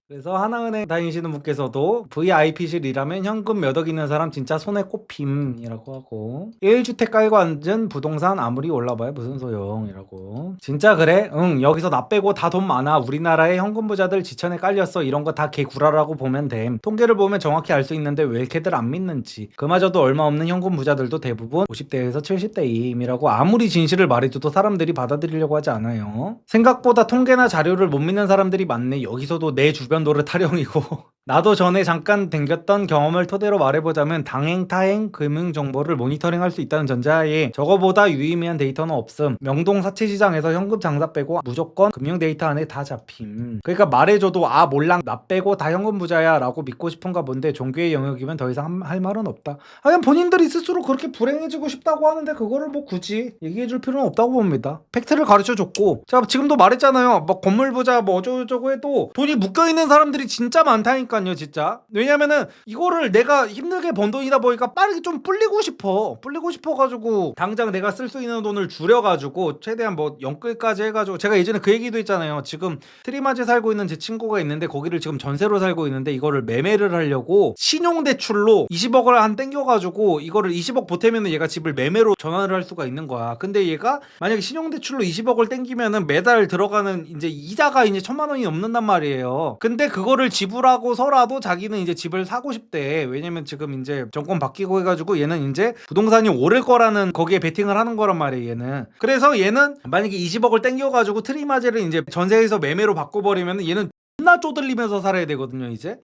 그래서 하나은행 다니시는 분께서도 VIP실 일하면 현금 몇 억 있는 사람 진짜 손에 꼽힘이라고 하고, 1주택 깔고 앉은 부동산 아무리 올라봐야 무슨 소용이라고. 진짜 그래? 응, 여기서 나 빼고 다 돈 많아. 우리나라의 현금 부자들 지천에 깔렸어. 이런 거 다 개구라라고 보면 됨. 통계를 보면 정확히 알 수 있는데 왜 이렇게들 안 믿는지. 그마저도 얼마 없는 현금 부자들도 대부분 50대에서 70대임이라고 아무리 진실을 말해줘도 사람들이 받아들이려고 하지 않아요. 생각보다 통계나 자료를 못 믿는 사람들이 많네. 여기서도 내 주변 노릇 타령이고. 나도 전에 잠깐 댕겼던 경험을 토대로 말해보자면 당행 타행 금융정보를 모니터링할 수 있다는 전제하에 저거보다 유의미한 데이터는 없음. 명동 사채시장에서 현금 장사 빼고 무조건 금융 데이터 안에 다 잡힘. 그러니까 말해줘도 아 몰랑 나 빼고 다 현금 부자야 라고 믿고 싶은가 본데, 종교의 영역이면 더 이상 할 말은 없다. 그냥 본인들이 스스로 그렇게 불행해지고 싶다고 하는데 그거를 뭐 굳이 얘기해줄 필요는 없다고 봅니다. 팩트를 가르쳐줬고, 제가 지금도 말했잖아요. 뭐 건물 부자 뭐 어쩌고저쩌고 해도 돈이 묶여있는 사람들이 진짜 많다니까요 진짜. 왜냐면은 이거를 내가 힘들게 번 돈이다 보니까 빠르게 좀 불리고 싶어가지고 당장 내가 쓸 수 있는 돈을 줄여가지고 최대한 뭐 영끌까지 해가지고, 제가 예전에 그 얘기도 했잖아요. 지금 트리마지에 살고 있는 제 친구가 있는데 거기를 지금 전세로 살고 있는데 이거를 매매를 하려고 신용대출로 20억을 한 땡겨가지고 이거를 20억 보태면은 얘가 집을 매매로 전환을 할 수가 있는 거야. 근데 얘가 만약에 신용대출로 20억을 땡기면은 매달 들어가는 이제 이자가 이제 1,000만 원이 넘는단 말이에요. 근데 그거를 지불하고 서라도 자기는 이제 집을 사고 싶대. 왜냐면 지금 이제 정권 바뀌고 해가지고 얘는 이제 부동산이 오를 거라는 거기에 베팅을 하는 거란 말이에요 얘는. 그래서 얘는 만약에 20억을 땡겨가지고 트리마제를 이제 전세에서 매매로 바꿔버리면 얘는 존나 쪼들리면서 살아야 되거든요 이제.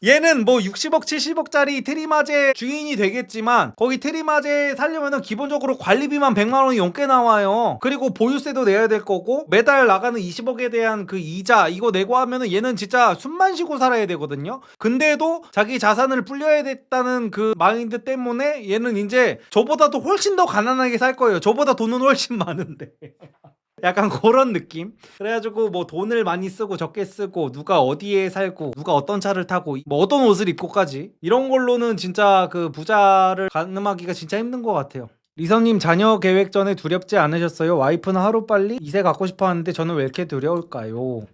얘는 뭐 60억 70억짜리 트리마제 주인이 되겠지만 거기 트리마제 살려면은 기본적으로 관리비만 100만 원이 넘게 나와요. 그리고 보유세도 내야 될 거고 매달 나가는 20억에 대한 그 이자 이거 내고 하면은 얘는 진짜 숨만 쉬고 살아야 되거든요. 근데도 자기 자산을 불려야 됐다는 그 마인드 때문에 얘는 이제 저보다도 훨씬 더 가난하게 살 거예요. 저보다 돈은 훨씬 많은데. 약간 그런 느낌? 그래가지고 뭐 돈을 많이 쓰고 적게 쓰고 누가 어디에 살고 누가 어떤 차를 타고 뭐 어떤 옷을 입고까지 이런 걸로는 진짜 그 부자를 가늠하기가 진짜 힘든 것 같아요. 리성님, 자녀 계획 전에 두렵지 않으셨어요? 와이프는 하루빨리 2세 갖고 싶어 하는데 저는 왜 이렇게 두려울까요?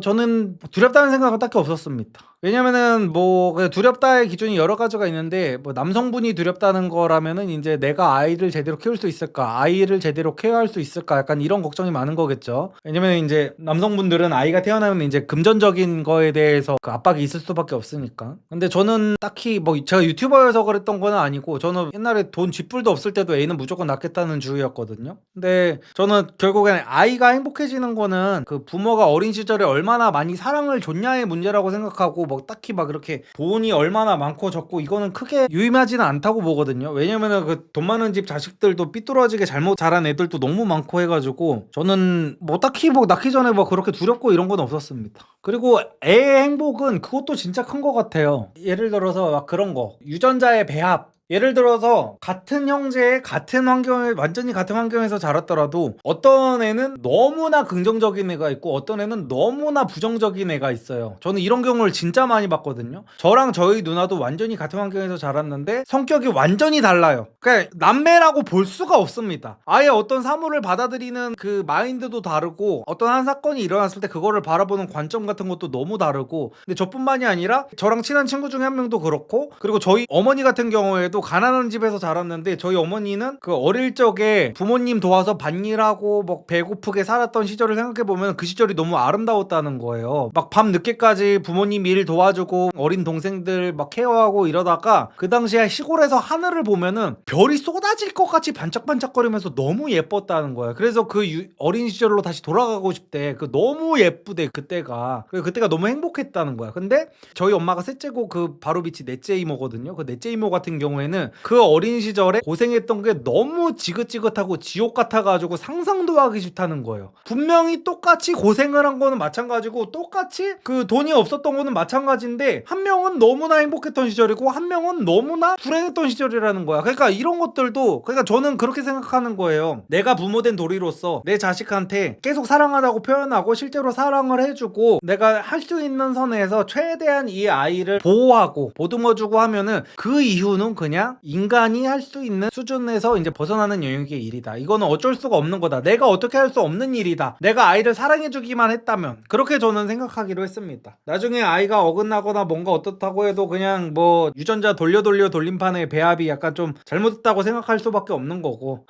저는 두렵다는 생각은 딱히 없었습니다. 왜냐면은 뭐 두렵다의 기준이 여러 가지가 있는데, 뭐 남성분이 두렵다는 거라면은 이제 내가 아이를 제대로 키울 수 있을까, 아이를 제대로 케어할 수 있을까, 약간 이런 걱정이 많은 거겠죠. 왜냐면 이제 남성분들은 아이가 태어나면 이제 금전적인 거에 대해서 그 압박이 있을 수밖에 없으니까. 근데 저는 딱히 뭐 제가 유튜버여서 그랬던 건 아니고, 저는 옛날에 돈 쥐뿔도 없을 때도 애는 무조건 낳겠다는 주의였거든요. 근데 저는 결국엔 아이가 행복해지는 거는 그 부모가 어린 시절에 얼마나 많이 사랑을 줬냐의 문제라고 생각하고, 뭐 딱히 막 그렇게 돈이 얼마나 많고 적고 이거는 크게 유의하지는 않다고 보거든요. 왜냐면은 그 돈 많은 집 자식들도 삐뚤어지게 잘못 자란 애들도 너무 많고 해가지고, 저는 뭐 딱히 뭐 낳기 전에 뭐 그렇게 두렵고 이런 건 없었습니다. 그리고 애의 행복은 그것도 진짜 큰 것 같아요. 예를 들어서 막 그런 거, 유전자의 배합. 예를 들어서 같은 형제의 같은 환경에, 완전히 같은 환경에서 자랐더라도 어떤 애는 너무나 긍정적인 애가 있고 어떤 애는 너무나 부정적인 애가 있어요. 저는 이런 경우를 진짜 많이 봤거든요. 저랑 저희 누나도 완전히 같은 환경에서 자랐는데 성격이 완전히 달라요. 그러니까 남매라고 볼 수가 없습니다. 아예 어떤 사물을 받아들이는 그 마인드도 다르고, 어떤 한 사건이 일어났을 때 그거를 바라보는 관점 같은 것도 너무 다르고. 근데 저뿐만이 아니라 저랑 친한 친구 중에 한 명도 그렇고, 그리고 저희 어머니 같은 경우에도 가난한 집에서 자랐는데, 저희 어머니는 그 어릴 적에 부모님 도와서 밭일하고 뭐 배고프게 살았던 시절을 생각해보면 그 시절이 너무 아름다웠다는 거예요. 막 밤 늦게까지 부모님 일 도와주고 어린 동생들 막 케어하고 이러다가 그 당시에 시골에서 하늘을 보면은 별이 쏟아질 것 같이 반짝반짝거리면서 너무 예뻤다는 거예요. 그래서 그 어린 시절로 다시 돌아가고 싶대. 그 너무 예쁘대 그때가. 그때가 너무 행복했다는 거야. 근데 저희 엄마가 셋째고 그 바로 밑이 넷째 이모거든요. 그 넷째 이모 같은 경우에는 그 어린 시절에 고생했던 게 너무 지긋지긋하고 지옥 같아가지고 상상도 하기 싫다는 거예요. 분명히 똑같이 고생을 한 거는 마찬가지고, 똑같이 그 돈이 없었던 거는 마찬가지인데, 한 명은 너무나 행복했던 시절이고 한 명은 너무나 불행했던 시절이라는 거야. 그러니까 이런 것들도, 그러니까 저는 그렇게 생각하는 거예요. 내가 부모된 도리로서 내 자식한테 계속 사랑하다고 표현하고 실제로 사랑을 해주고, 내가 할 수 있는 선에서 최대한 이 아이를 보호하고 보듬어주고 하면은 그 이후는 그냥 인간이 할 수 있는 수준에서 이제 벗어나는 영역의 일이다. 이거는 어쩔 수가 없는 거다. 내가 어떻게 할 수 없는 일이다. 내가 아이를 사랑해주기만 했다면. 그렇게 저는 생각하기로 했습니다. 나중에 아이가 어긋나거나 뭔가 어떻다고 해도 그냥 뭐 유전자 돌림판의 배합이 약간 좀 잘못했다고 생각할 수밖에 없는 거고.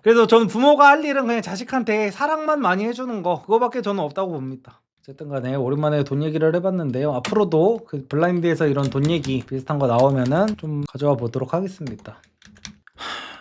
그래서 저는 부모가 할 일은 그냥 자식한테 사랑만 많이 해주는 거, 그거밖에 저는 없다고 봅니다. 어쨌든 간에 오랜만에 돈 얘기를 해봤는데요. 앞으로도 그 블라인드에서 이런 돈 얘기 비슷한 거 나오면은 좀 가져와 보도록 하겠습니다.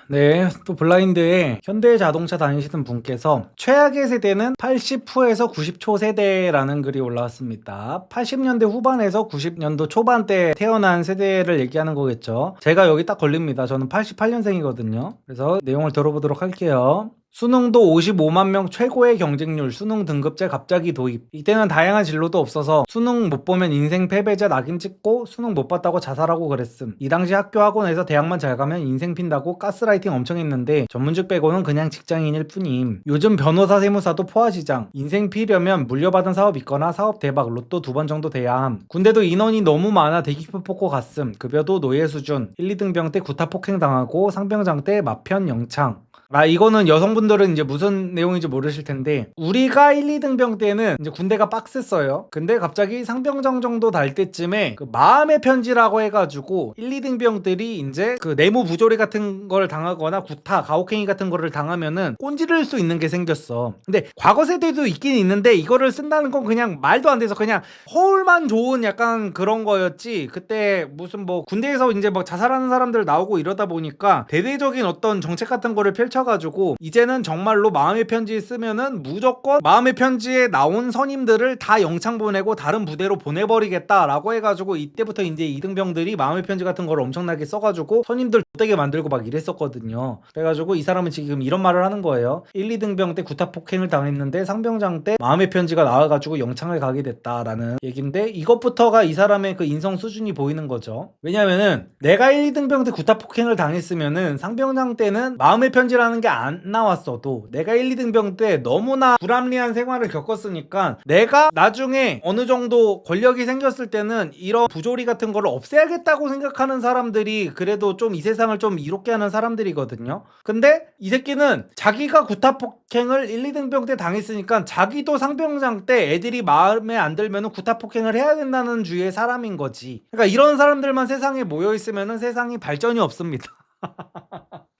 네, 또 블라인드에 현대자동차 다니시는 분께서 최악의 세대는 80후에서 90초 세대라는 글이 올라왔습니다. 80년대 후반에서 90년도 초반때 태어난 세대를 얘기하는 거겠죠. 제가 여기 딱 걸립니다. 저는 88년생이거든요. 그래서 내용을 들어보도록 할게요. 수능도 55만 명 최고의 경쟁률, 수능 등급제 갑자기 도입. 이때는 다양한 진로도 없어서 수능 못 보면 인생 패배자 낙인 찍고 수능 못 봤다고 자살하고 그랬음. 이 당시 학교 학원에서 대학만 잘 가면 인생 핀다고 가스라이팅 엄청 했는데 전문직 빼고는 그냥 직장인일 뿐임. 요즘 변호사 세무사도 포화시장. 인생 피려면 물려받은 사업 있거나 사업 대박 로또 2번 정도 돼야 함. 군대도 인원이 너무 많아 대기표 뽑고 갔음. 급여도 노예 수준. 1, 2등병 때 구타 폭행 당하고 상병장 때 마편 영창. 이거는 여성분들은 이제 무슨 내용인지 모르실 텐데, 우리가 1, 2등병 때는 이제 군대가 빡셌어요. 근데 갑자기 상병장 정도 달 때쯤에 그 마음의 편지라고 해가지고 1, 2등병들이 이제 그 내무 부조리 같은 걸 당하거나 구타, 가혹행위 같은 거를 당하면은 꼰지를 수 있는 게 생겼어. 근데 과거 세대도 있긴 있는데 이거를 쓴다는 건 그냥 말도 안 돼서 그냥 허울만 좋은 약간 그런 거였지. 그때 무슨 뭐 군대에서 이제 뭐 자살하는 사람들 나오고 이러다 보니까 대대적인 어떤 정책 같은 거를 펼쳐가지고 이제는 정말로 마음의 편지 쓰면은 무조건 마음의 편지에 나온 선임들을 다 영창 보내고 다른 부대로 보내버리겠다라고 해가지고 이때부터 이제 이등병들이 마음의 편지 같은 걸 엄청나게 써가지고 선임들 못되게 만들고 막 이랬었거든요. 그래가지고 이 사람은 지금 이런 말을 하는 거예요. 1, 2등병 때 구타 폭행을 당했는데 상병장 때 마음의 편지가 나와가지고 영창을 가게 됐다라는 얘긴데, 이것부터가 이 사람의 그 인성 수준이 보이는 거죠. 왜냐면은 내가 1, 2등병 때 구타 폭행을 당했으면은 상병장 때는 마음의 편지라는 2등이라는 게 안 나왔어도 내가 1, 2등병 때 너무나 불합리한 생활을 겪었으니까 내가 나중에 어느 정도 권력이 생겼을 때는 이런 부조리 같은 거를 없애야겠다고 생각하는 사람들이 그래도 좀 이 세상을 좀 이롭게 하는 사람들이거든요. 근데 이 새끼는 자기가 구타폭행을 1, 2등병 때 당했으니까 자기도 상병장 때 애들이 마음에 안 들면 구타폭행을 해야 된다는 주의의 사람인 거지. 그러니까 이런 사람들만 세상에 모여있으면 세상이 발전이 없습니다.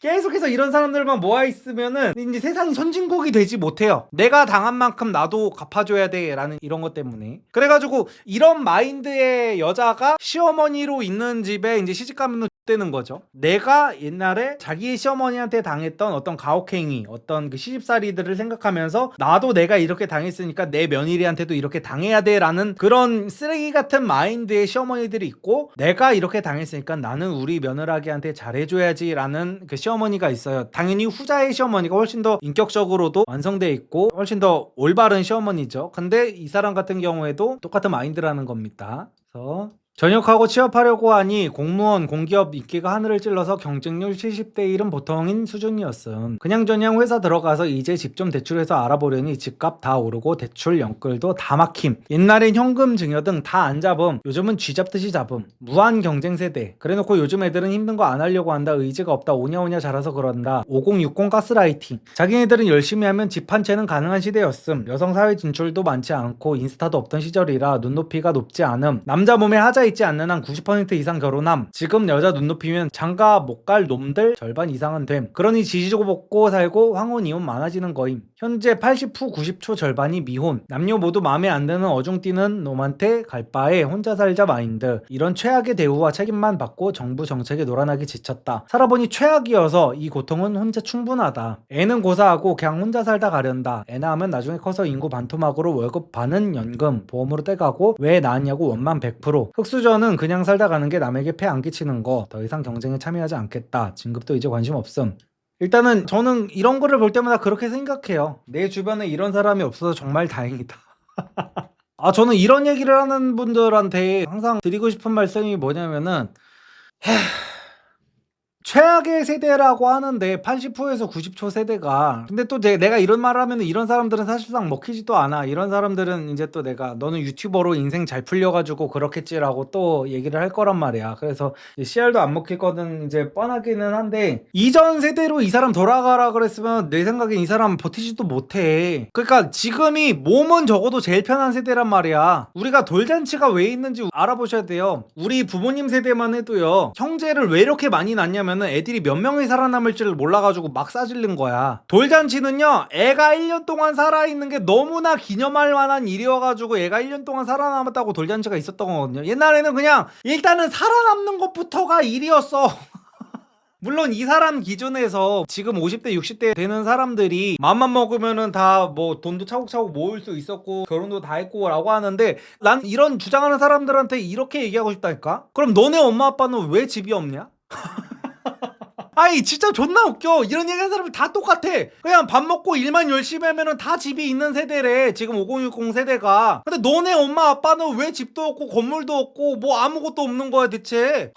계속해서 이런 사람들만 모아있으면은 이제 세상이 선진국이 되지 못해요. 내가 당한 만큼 나도 갚아줘야 돼 라는 이런 것 때문에. 그래가지고 이런 마인드의 여자가 시어머니로 있는 집에 이제 시집가면 되는 거죠. 내가 옛날에 자기 시어머니한테 당했던 어떤 가혹행위, 어떤 그 시집살이들을 생각하면서 나도 내가 이렇게 당했으니까 내 며느리한테도 이렇게 당해야 돼 라는 그런 쓰레기 같은 마인드의 시어머니들이 있고, 내가 이렇게 당했으니까 나는 우리 며느라기한테 잘해줘야지 라는 그 시어머니가 있어요. 당연히 후자의 시어머니가 훨씬 더 인격적으로도 완성돼 있고 훨씬 더 올바른 시어머니죠. 근데 이 사람 같은 경우에도 똑같은 마인드라는 겁니다. 그래서 전역하고 취업하려고 하니 공무원, 공기업 인기가 하늘을 찔러서 경쟁률 70대 1은 보통인 수준이었음. 그냥저냥 회사 들어가서 이제 집 좀 대출해서 알아보려니 집값 다 오르고 대출 연끌도 다 막힘. 옛날엔 현금 증여 등 다 안 잡음. 요즘은 쥐 잡듯이 잡음. 무한 경쟁 세대. 그래놓고 요즘 애들은 힘든 거 안 하려고 한다. 의지가 없다. 오냐오냐 자라서 그런다. 5060 가스라이팅. 자기네들은 열심히 하면 집 한 채는 가능한 시대였음. 여성 사회 진출도 많지 않고 인스타도 없던 시절이라 눈높이가 높지 않음. 남자 몸에 하자 있지 않는 한 90% 이상 결혼함. 지금 여자 눈높이면 장가 못 갈 놈들 절반 이상은 됨. 그러니 지지고 볶고 살고 황혼 이혼 많아지는 거임. 현재 80후 90초 절반이 미혼. 남녀 모두 마음에 안 드는 어중뛰는 놈한테 갈 바에 혼자 살자 마인드. 이런 최악의 대우와 책임만 받고 정부 정책에 놀아나기 지쳤다. 살아보니 최악이어서 이 고통은 혼자 충분하다. 애는 고사하고 그냥 혼자 살다 가련다. 애 낳으면 나중에 커서 인구 반토막으로 월급 반은 연금 보험으로 떼가고 왜 낳았냐고 원만 100%. 흑수저는 그냥 살다 가는 게 남에게 폐 안 끼치는 거. 더 이상 경쟁에 참여하지 않겠다. 진급도 이제 관심 없음. 일단은 저는 이런 거를 볼 때마다 그렇게 생각해요. 내 주변에 이런 사람이 없어서 정말 다행이다. 저는 이런 얘기를 하는 분들한테 항상 드리고 싶은 말씀이 뭐냐면은 최악의 세대라고 하는데 80호에서 90초 세대가, 근데 또 내가 이런 말을 하면 이런 사람들은 사실상 먹히지도 않아. 이런 사람들은 이제 또 내가 너는 유튜버로 인생 잘 풀려가지고 그렇겠지라고 또 얘기를 할 거란 말이야. 그래서 CR도 안 먹힐 거는 이제 뻔하기는 한데, 이전 세대로 이 사람 돌아가라 그랬으면 내 생각엔 이 사람 버티지도 못해. 그러니까 지금이 몸은 적어도 제일 편한 세대란 말이야. 우리가 돌잔치가 왜 있는지 알아보셔야 돼요. 우리 부모님 세대만 해도요, 형제를 왜 이렇게 많이 낳냐면 애들이 몇 명이 살아남을지를 몰라가지고 막 싸질른 거야. 돌잔치는요, 애가 1년 동안 살아있는 게 너무나 기념할 만한 일이어가지고 애가 1년 동안 살아남았다고 돌잔치가 있었던 거거든요. 옛날에는 그냥 일단은 살아남는 것부터가 일이었어. 물론 이 사람 기준에서 지금 50대 60대 되는 사람들이 마음만 먹으면은 다 뭐 돈도 차곡차곡 모을 수 있었고 결혼도 다 했고 라고 하는데, 난 이런 주장하는 사람들한테 이렇게 얘기하고 싶다니까? 그럼 너네 엄마 아빠는 왜 집이 없냐? 아이 진짜 존나 웃겨. 이런 얘기하는 사람들 다 똑같아. 그냥 밥 먹고 일만 열심히 하면은 다 집이 있는 세대래, 지금 5060 세대가. 근데 너네 엄마 아빠는 왜 집도 없고 건물도 없고 뭐 아무것도 없는 거야 대체?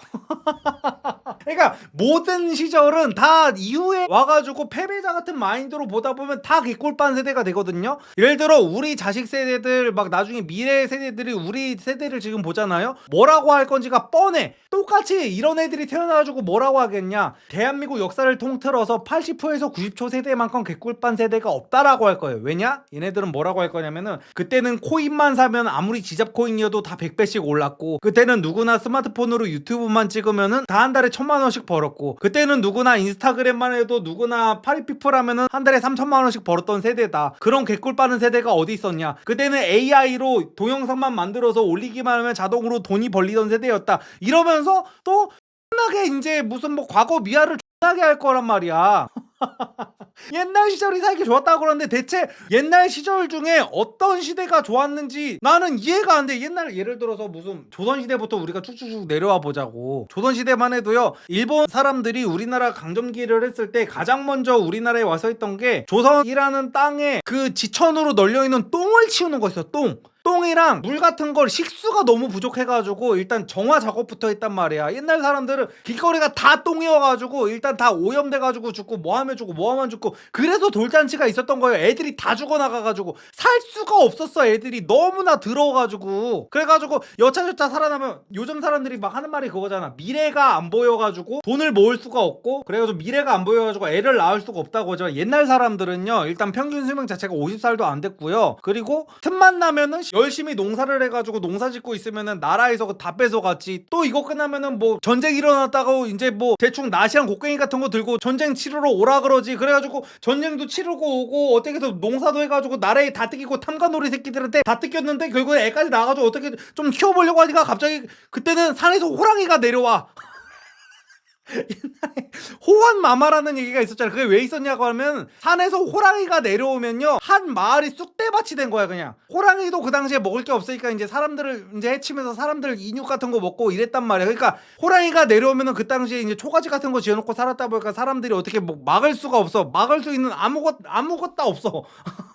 그러니까 모든 시절은 다 이후에 와가지고 패배자 같은 마인드로 보다 보면 다 개꿀반 세대가 되거든요. 예를 들어 우리 자식 세대들, 막 나중에 미래 세대들이 우리 세대를 지금 보잖아요. 뭐라고 할 건지가 뻔해. 똑같이 이런 애들이 태어나가지고 뭐라고 하겠냐. 대한민국 역사를 통틀어서 80호에서 90초 세대만큼 개꿀반 세대가 없다라고 할 거예요. 왜냐? 얘네들은 뭐라고 할 거냐면은, 그때는 코인만 사면 아무리 지잡 코인이어도 다 100배씩 올랐고, 그때는 누구나 스마트폰으로 유튜브만 찍으면은 다 한 달에 1000만 원씩 벌었고, 그때는 누구나 인스타그램만 해도 누구나 파리피플 하면은 한 달에 3000만 원씩 벌었던 세대다. 그런 개꿀 빠는 세대가 어디 있었냐. 그때는 AI로 동영상만 만들어서 올리기만 하면 자동으로 돈이 벌리던 세대였다. 이러면서 또 나게 이제 무슨 뭐 과거 미화를 존나게 할 거란 말이야. 옛날 시절이 살기 좋았다고 그러는데 대체 옛날 시절 중에 어떤 시대가 좋았는지 나는 이해가 안 돼. 옛날 예를 들어서 무슨 조선시대부터 우리가 쭉쭉쭉 내려와 보자고. 조선시대만 해도요, 일본 사람들이 우리나라 강점기를 했을 때 가장 먼저 우리나라에 와서 했던 게 조선이라는 땅에 그 지천으로 널려있는 똥을 치우는 거였어. 똥. 똥이랑 물 같은 걸 식수가 너무 부족해가지고 일단 정화 작업부터 했단 말이야. 옛날 사람들은 길거리가 다 똥이어가지고 일단 다 오염돼가지고 죽고 뭐 하면 죽고 뭐 하면 죽고 그래서 돌잔치가 있었던 거예요. 애들이 다 죽어나가가지고 살 수가 없었어. 애들이 너무나 더러워가지고. 그래가지고 여차저차 살아나면 요즘 사람들이 막 하는 말이 그거잖아. 미래가 안 보여가지고 돈을 모을 수가 없고 그래가지고 미래가 안 보여가지고 애를 낳을 수가 없다고 하죠. 옛날 사람들은요 일단 평균 수명 자체가 50살도 안 됐고요. 그리고 틈만 나면은 열심히 농사를 해가지고 농사 짓고 있으면은 나라에서 다 뺏어갔지. 또 이거 끝나면은 뭐 전쟁 일어났다고 이제 뭐 대충 낫이랑 곡괭이 같은 거 들고 전쟁 치르러 오라 그러지. 그래가지고 전쟁도 치르고 오고 어떻게 해서 농사도 해가지고 나라에 다 뜯기고 탐관오리 새끼들한테 다 뜯겼는데 결국에 애까지 나가지고 어떻게 좀 키워보려고 하니까 갑자기 그때는 산에서 호랑이가 내려와. 옛날에 호환마마라는 얘기가 있었잖아. 그게 왜 있었냐고 하면 산에서 호랑이가 내려오면요 한 마을이 쑥대밭이 된 거야. 그냥 호랑이도 그 당시에 먹을 게 없으니까 이제 사람들을 이제 해치면서 사람들 인육 같은 거 먹고 이랬단 말이야. 그러니까 호랑이가 내려오면은 그 당시에 이제 초가지 같은 거 지어놓고 살았다 보니까 사람들이 어떻게 뭐 막을 수가 없어. 막을 수 있는 아무것도 없어.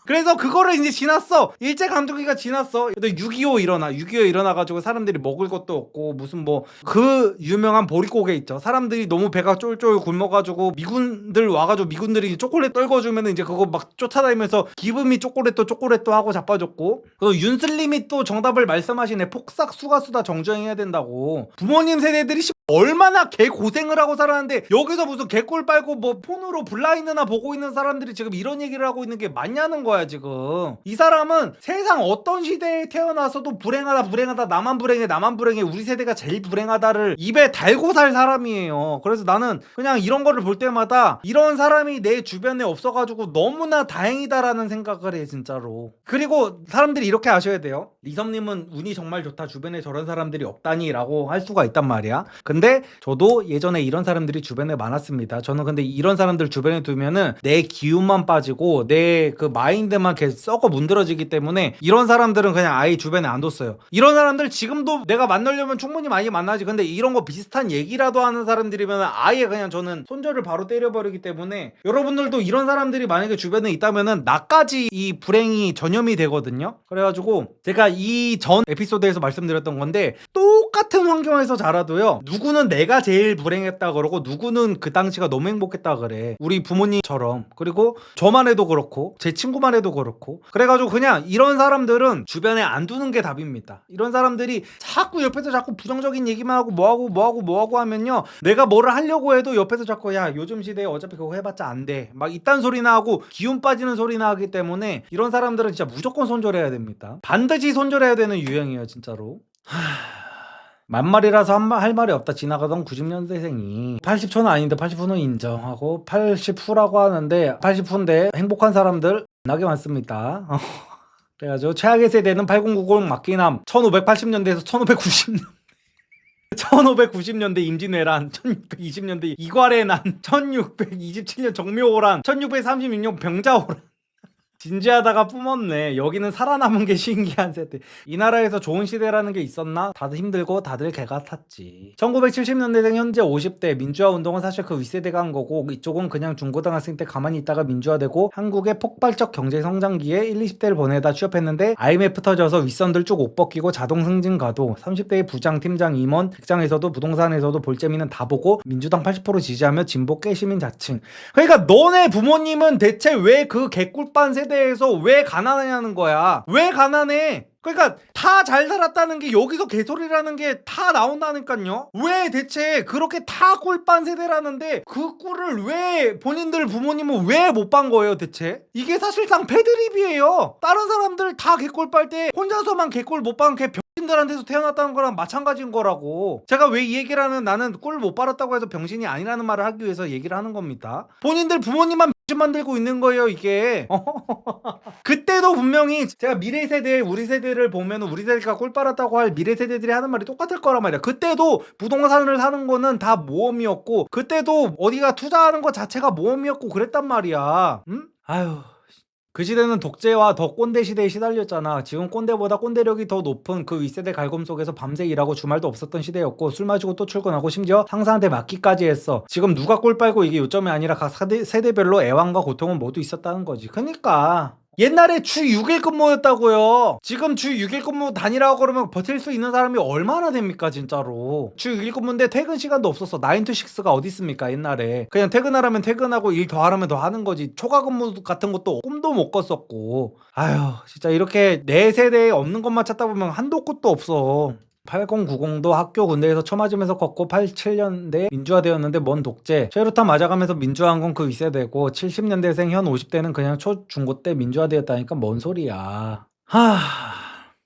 그래서 그거를 이제 지났어. 일제감독기가 지났어. 6.25 일어나가지고 사람들이 먹을 것도 없고 무슨 뭐 그 유명한 보릿고개 있죠. 사람들이 너무 배가 쫄쫄 굶어가지고 미군들 와가지고 미군들이 초콜릿 떨궈주면 이제 그거 막 쫓아다니면서 기분이 초콜릿도 하고 자빠졌고. 그 윤슬님이 또 정답을 말씀하시네. 폭삭 수가수다 정주행해야 된다고. 부모님 세대들이 얼마나 개 고생을 하고 살았는데 여기서 무슨 개꿀 빨고 뭐 폰으로 블라인드나 보고 있는 사람들이 지금 이런 얘기를 하고 있는 게 맞냐는 거야 지금. 이 사람은 세상 어떤 시대에 태어나서도 불행하다 나만 불행해 우리 세대가 제일 불행하다를 입에 달고 살 사람이에요. 그래서 나는 그냥 이런 거를 볼 때마다 이런 사람이 내 주변에 없어가지고 너무나 다행이다라는 생각을 해 진짜로. 그리고 사람들이 이렇게 아셔야 돼요. 리섬님은 운이 정말 좋다. 주변에 저런 사람들이 없다니 라고 할 수가 있단 말이야. 근데 저도 예전에 이런 사람들이 주변에 많았습니다. 저는 근데 이런 사람들 주변에 두면은 내 기운만 빠지고 내 그 마인드만 계속 썩어 문드러지기 때문에 이런 사람들은 그냥 아예 주변에 안 뒀어요. 이런 사람들 지금도 내가 만나려면 충분히 많이 만나지. 근데 이런 거 비슷한 얘기라도 하는 사람들이면 아예 그냥 저는 손절을 바로 때려버리기 때문에 여러분들도 이런 사람들이 만약에 주변에 있다면은 나까지 이 불행이 전염이 되거든요. 그래가지고 제가 이 전 에피소드에서 말씀드렸던 건데 똑같은 환경에서 자라도요 누구는 내가 제일 불행했다 그러고 누구는 그 당시가 너무 행복했다 그래. 우리 부모님처럼. 그리고 저만 해도 그렇고 제 친구만 해도 그렇고. 그래가지고 그냥 이런 사람들은 주변에 안 두는 게 답입니다. 이런 사람들이 자꾸 옆에서 자꾸 부정적인 얘기만 하고 뭐하고 하면요 내가 뭐를 하려고 해도 옆에서 자꾸 야 요즘 시대에 어차피 그거 해봤자 안 돼 막 이딴 소리나 하고 기운 빠지는 소리나 하기 때문에 이런 사람들은 진짜 무조건 손절해야 됩니다. 반드시 손절해야 되는 유형이에요 진짜로. 만말이라서 할 말이 없다. 지나가던 90년대생이 80초는 아닌데 80후는 인정하고 80후라고 하는데 80후인데 행복한 사람들 나게 많습니다. 그래가지고 최악의 세대는 8090 막기남 1580년대에서 1590년 1590년대 임진왜란 1620년대 이괄의 난 1627년 정묘호란 1636년 병자호란 진지하다가 뿜었네. 여기는 살아남은 게 신기한 세대. 이 나라에서 좋은 시대라는 게 있었나? 다들 힘들고 다들 개가 탔지. 1970년대생 현재 50대. 민주화 운동은 사실 그 윗세대가 한 거고 이쪽은 그냥 중고등학생 때 가만히 있다가 민주화되고 한국의 폭발적 경제 성장기에 1, 20대를 보내다 취업했는데 IMF 터져서 윗선들 쭉 옷 벗기고 자동 승진 가도 30대의 부장, 팀장, 임원, 직장에서도 부동산에서도 볼재미는 다 보고 민주당 80% 지지하며 진보 깨시민 자칭. 그러니까 너네 부모님은 대체 왜 그 개꿀반 세대 에서 왜 가난하냐는 거야. 왜 가난해? 그러니까 다 잘 살았다는 게 여기서 개소리라는 게 다 나온다니까요. 왜 대체 그렇게 다 꿀반 세대라는데 그 꿀을 왜 본인들 부모님은 왜 못 반 거예요 대체? 이게 사실상 패드립이에요. 다른 사람들 다 개꿀 빨 때 혼자서만 개꿀 못 반 개 병신들한테서 태어났다는 거랑 마찬가지인 거라고. 제가 왜 이 얘기를 하는 나는 꿀 못 빨았다고 해서 병신이 아니라는 말을 하기 위해서 얘기를 하는 겁니다. 본인들 부모님만 만들고 있는 거예요 이게. 그때도 분명히 제가 미래 세대 우리 세대를 보면 우리 세대가 꿀 빨았다고 할 미래 세대들이 하는 말이 똑같을 거란 말이야. 그때도 부동산을 사는 거는 다 모험이었고 그때도 어디가 투자하는 것 자체가 모험이었고 그랬단 말이야. 응? 아유 그 시대는 독재와 더 꼰대 시대에 시달렸잖아. 지금 꼰대보다 꼰대력이 더 높은 그 윗세대 갈굼 속에서 밤새 일하고 주말도 없었던 시대였고 술 마시고 또 출근하고 심지어 상사한테 맞기까지 했어. 지금 누가 꿀 빨고 이게 요점이 아니라 각 세대별로 애환과 고통은 모두 있었다는 거지. 그러니까 옛날에 주 6일 근무였다고요. 지금 주 6일 근무 다니라고 그러면 버틸 수 있는 사람이 얼마나 됩니까 진짜로. 주 6일 근무인데 퇴근 시간도 없었어. 9 to 6가 어디 있습니까 옛날에. 그냥 퇴근하라면 퇴근하고 일 더 하라면 더 하는 거지. 초과 근무 같은 것도 꿈도 못 꿨었고. 아휴 진짜 이렇게 내 세대에 없는 것만 찾다 보면 한도 끝도 없어. 8090도 학교 군대에서 처맞으면서 컸고 87년대 민주화되었는데 뭔 독재. 최루탄 맞아가면서 민주화한 건 그 윗세대고 70년대생 현 50대는 그냥 초 중고 때 민주화되었다니까 뭔 소리야.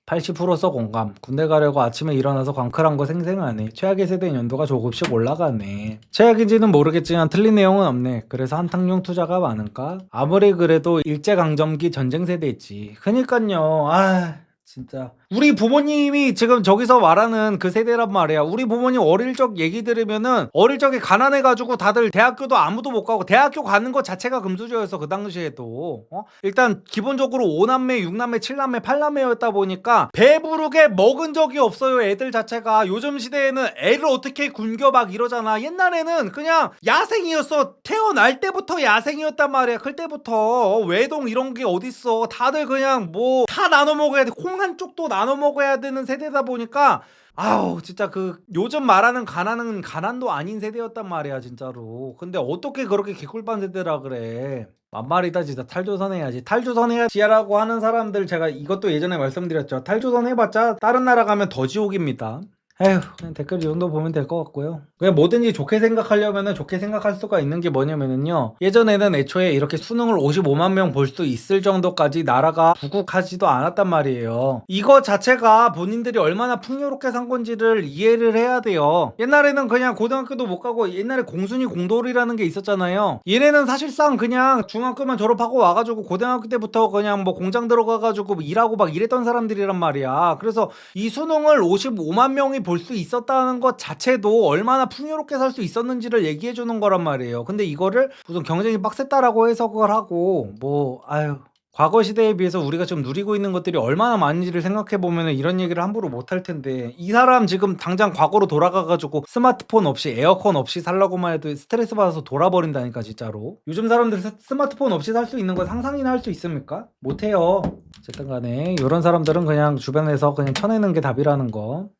80%써 공감. 군대 가려고 아침에 일어나서 광클한 거 생생하네. 최악의 세대 연도가 조금씩 올라가네. 최악인지는 모르겠지만 틀린 내용은 없네. 그래서 한탕용 투자가 많은가? 아무리 그래도 일제강점기 전쟁 세대지. 그니깐요. 진짜 우리 부모님이 지금 저기서 말하는 그 세대란 말이야. 우리 부모님 어릴 적 얘기 들으면은 어릴 적에 가난해가지고 다들 대학교도 아무도 못 가고 대학교 가는 것 자체가 금수저였어 그 당시에도. 일단 기본적으로 5남매 6남매 7남매 8남매였다 보니까 배부르게 먹은 적이 없어요 애들 자체가. 요즘 시대에는 애를 어떻게 굶겨 막 이러잖아. 옛날에는 그냥 야생이었어. 태어날 때부터 야생이었단 말이야. 클 때부터 외동 이런 게 어딨어. 다들 그냥 뭐 다 나눠 먹어야 돼. 콩 한 쪽도 나눠 먹어야 되는 세대다 보니까 아우 진짜 그 요즘 말하는 가난은 가난도 아닌 세대였단 말이야 진짜로. 근데 어떻게 그렇게 개꿀반 세대라 그래. 만말이다 진짜. 탈조선 해야지. 탈조선 해야지라고 하는 사람들 제가 이것도 예전에 말씀드렸죠. 탈조선 해봤자 다른 나라 가면 더 지옥입니다. 에휴 그냥 댓글 이 정도 보면 될 것 같고요. 그냥 뭐든지 좋게 생각하려면 좋게 생각할 수가 있는 게 뭐냐면요, 예전에는 애초에 이렇게 수능을 55만 명 볼 수 있을 정도까지 나라가 부국하지도 않았단 말이에요. 이거 자체가 본인들이 얼마나 풍요롭게 산 건지를 이해를 해야 돼요. 옛날에는 그냥 고등학교도 못 가고 옛날에 공순위 공돌이라는 게 있었잖아요. 얘네는 사실상 그냥 중학교만 졸업하고 와가지고 고등학교 때부터 그냥 뭐 공장 들어가가지고 일하고 막 이랬던 사람들이란 말이야. 그래서 이 수능을 55만 명이 볼 수 있었다는 것 자체도 얼마나 풍요롭게 살 수 있었는지를 얘기해 주는 거란 말이에요. 근데 이거를 무슨 경쟁이 빡셌다라고 해석을 하고 뭐 과거 시대에 비해서 우리가 지금 누리고 있는 것들이 얼마나 많은지를 생각해보면 이런 얘기를 함부로 못할 텐데, 이 사람 지금 당장 과거로 돌아가가지고 스마트폰 없이 에어컨 없이 살라고만 해도 스트레스 받아서 돌아버린다니까 진짜로. 요즘 사람들 스마트폰 없이 살 수 있는 건 상상이나 할 수 있습니까? 못해요. 어쨌든 간에 이런 사람들은 그냥 주변에서 그냥 쳐내는 게 답이라는 거.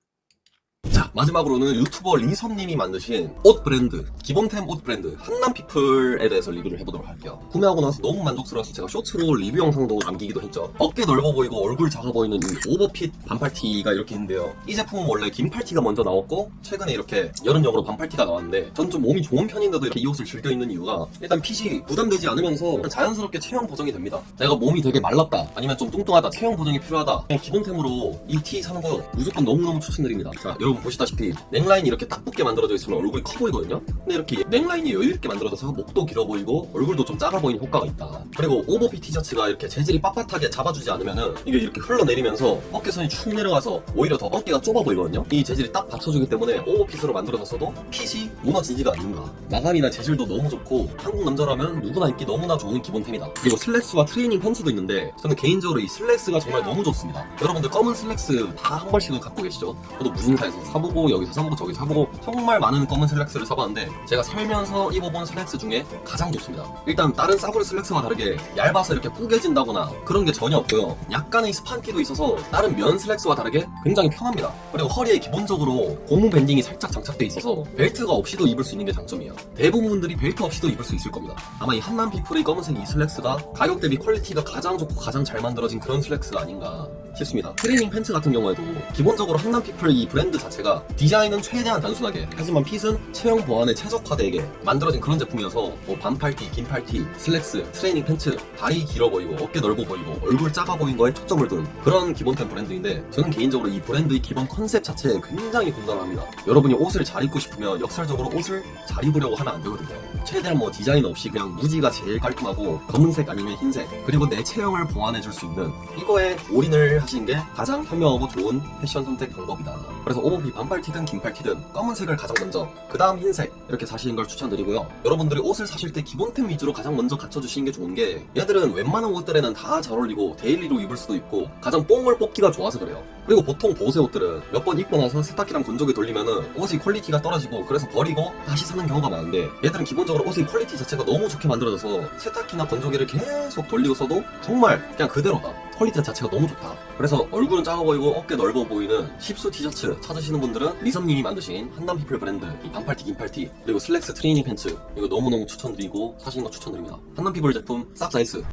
자, 마지막으로는 유튜버 리섭님이 만드신 옷 브랜드, 기본템 옷 브랜드 한남피플에 대해서 리뷰를 해보도록 할게요. 구매하고 나서 너무 만족스러워서 제가 쇼츠로 리뷰 영상도 남기기도 했죠. 어깨 넓어 보이고 얼굴 작아 보이는 이 오버핏 반팔티가 이렇게 있는데요. 이 제품은 원래 긴 팔티가 먼저 나왔고 최근에 이렇게 여름용으로 반팔티가 나왔는데, 전 좀 몸이 좋은 편인데도 이렇게 이 옷을 즐겨 입는 이유가 일단 핏이 부담되지 않으면서 자연스럽게 체형 보정이 됩니다. 내가 몸이 되게 말랐다, 아니면 좀 뚱뚱하다, 체형 보정이 필요하다, 그냥 기본템으로 이 티 사는 거 무조건 너무너무 추천드립니다. 자, 여러분 보시다시피 넥라인이 이렇게 딱 붙게 만들어져 있으면 얼굴이 커 보이거든요. 근데 이렇게 넥라인이 여유있게 만들어져서 목도 길어 보이고 얼굴도 좀 작아 보이는 효과가 있다. 그리고 오버핏 티셔츠가 이렇게 재질이 빳빳하게 잡아주지 않으면 이게 이렇게 흘러내리면서 어깨선이 축 내려가서 오히려 더 어깨가 좁아 보이거든요. 이 재질이 딱 받쳐주기 때문에 오버핏으로 만들어졌어도 핏이 무너지지가 않는다. 마감이나 재질도 너무 좋고 한국 남자라면 누구나 입기 너무나 좋은 기본템이다. 그리고 슬랙스와 트레이닝 팬츠도 있는데 저는 개인적으로 이 슬랙스가 정말 너무 좋습니다. 여러분들 검은 슬랙스 다 한 벌씩은 갖고 계시죠? 저도 무신사에서 사보고 여기서 사보고 저기서 사보고 정말 많은 검은 슬랙스를 사봤는데 제가 살면서 입어본 슬랙스 중에 가장 좋습니다. 일단 다른 싸구려 슬랙스와 다르게 얇아서 이렇게 구겨진다거나 그런 게 전혀 없고요. 약간의 스판기도 있어서 다른 면 슬랙스와 다르게 굉장히 편합니다. 그리고 허리에 기본적으로 고무 밴딩이 살짝 장착돼 있어서 벨트가 없이도 입을 수 있는 게 장점이에요. 대부분 분들이 벨트 없이도 입을 수 있을 겁니다. 아마 이 한남피플의 검은색 이 슬랙스가 가격 대비 퀄리티가 가장 좋고 가장 잘 만들어진 그런 슬랙스가 아닌가 싶습니다. 트레이닝 팬츠 같은 경우에도 기본적으로 한남피플 이 브랜드 자체가 디자인은 최대한 단순하게, 하지만 핏은 체형 보완에 최적화되게 만들어진 그런 제품이어서 뭐 반팔티, 긴팔티, 슬랙스, 트레이닝 팬츠, 다리 길어 보이고 어깨 넓어 보이고 얼굴 작아 보인 거에 초점을 둔 그런 기본템 브랜드인데, 저는 개인적으로 이 브랜드의 기본 컨셉 자체에 굉장히 공감합니다. 여러분이 옷을 잘 입고 싶으면 역설적으로 옷을 잘 입으려고 하면 안 되거든요. 최대한 뭐 디자인 없이 그냥 무지가 제일 깔끔하고 검은색 아니면 흰색, 그리고 내 체형을 보완해줄 수 있는 이거에 올인을 사시는 게 가장 현명하고 좋은 패션 선택 방법이다. 그래서 오버핏 반팔티든 긴팔티든 검은색을 가장 먼저, 그 다음 흰색 이렇게 사시는 걸 추천드리고요. 여러분들이 옷을 사실 때 기본템 위주로 가장 먼저 갖춰주시는 게 좋은 게, 얘들은 웬만한 옷들에는 다 잘 어울리고 데일리로 입을 수도 있고 가장 뽕을 뽑기가 좋아서 그래요. 그리고 보통 보세 옷들은 몇 번 입고 나서 세탁기랑 건조기 돌리면은 옷이 퀄리티가 떨어지고 그래서 버리고 다시 사는 경우가 많은데, 얘들은 기본적으로 옷의 퀄리티 자체가 너무 좋게 만들어져서 세탁기나 건조기를 계속 돌리고 써도 정말 그냥 그대로다. 퀄리티 자체가 너무 좋다. 그래서 얼굴은 작아 보이고 어깨 넓어 보이는 십수 티셔츠 찾으시는 분들은 리섬님이 만드신 한남 피플 브랜드 이 반팔티 긴팔티 그리고 슬랙스 트레이닝 팬츠, 이거 너무너무 추천드리고 사시는 거 추천드립니다. 한남 피플 제품 싹 다 나이스.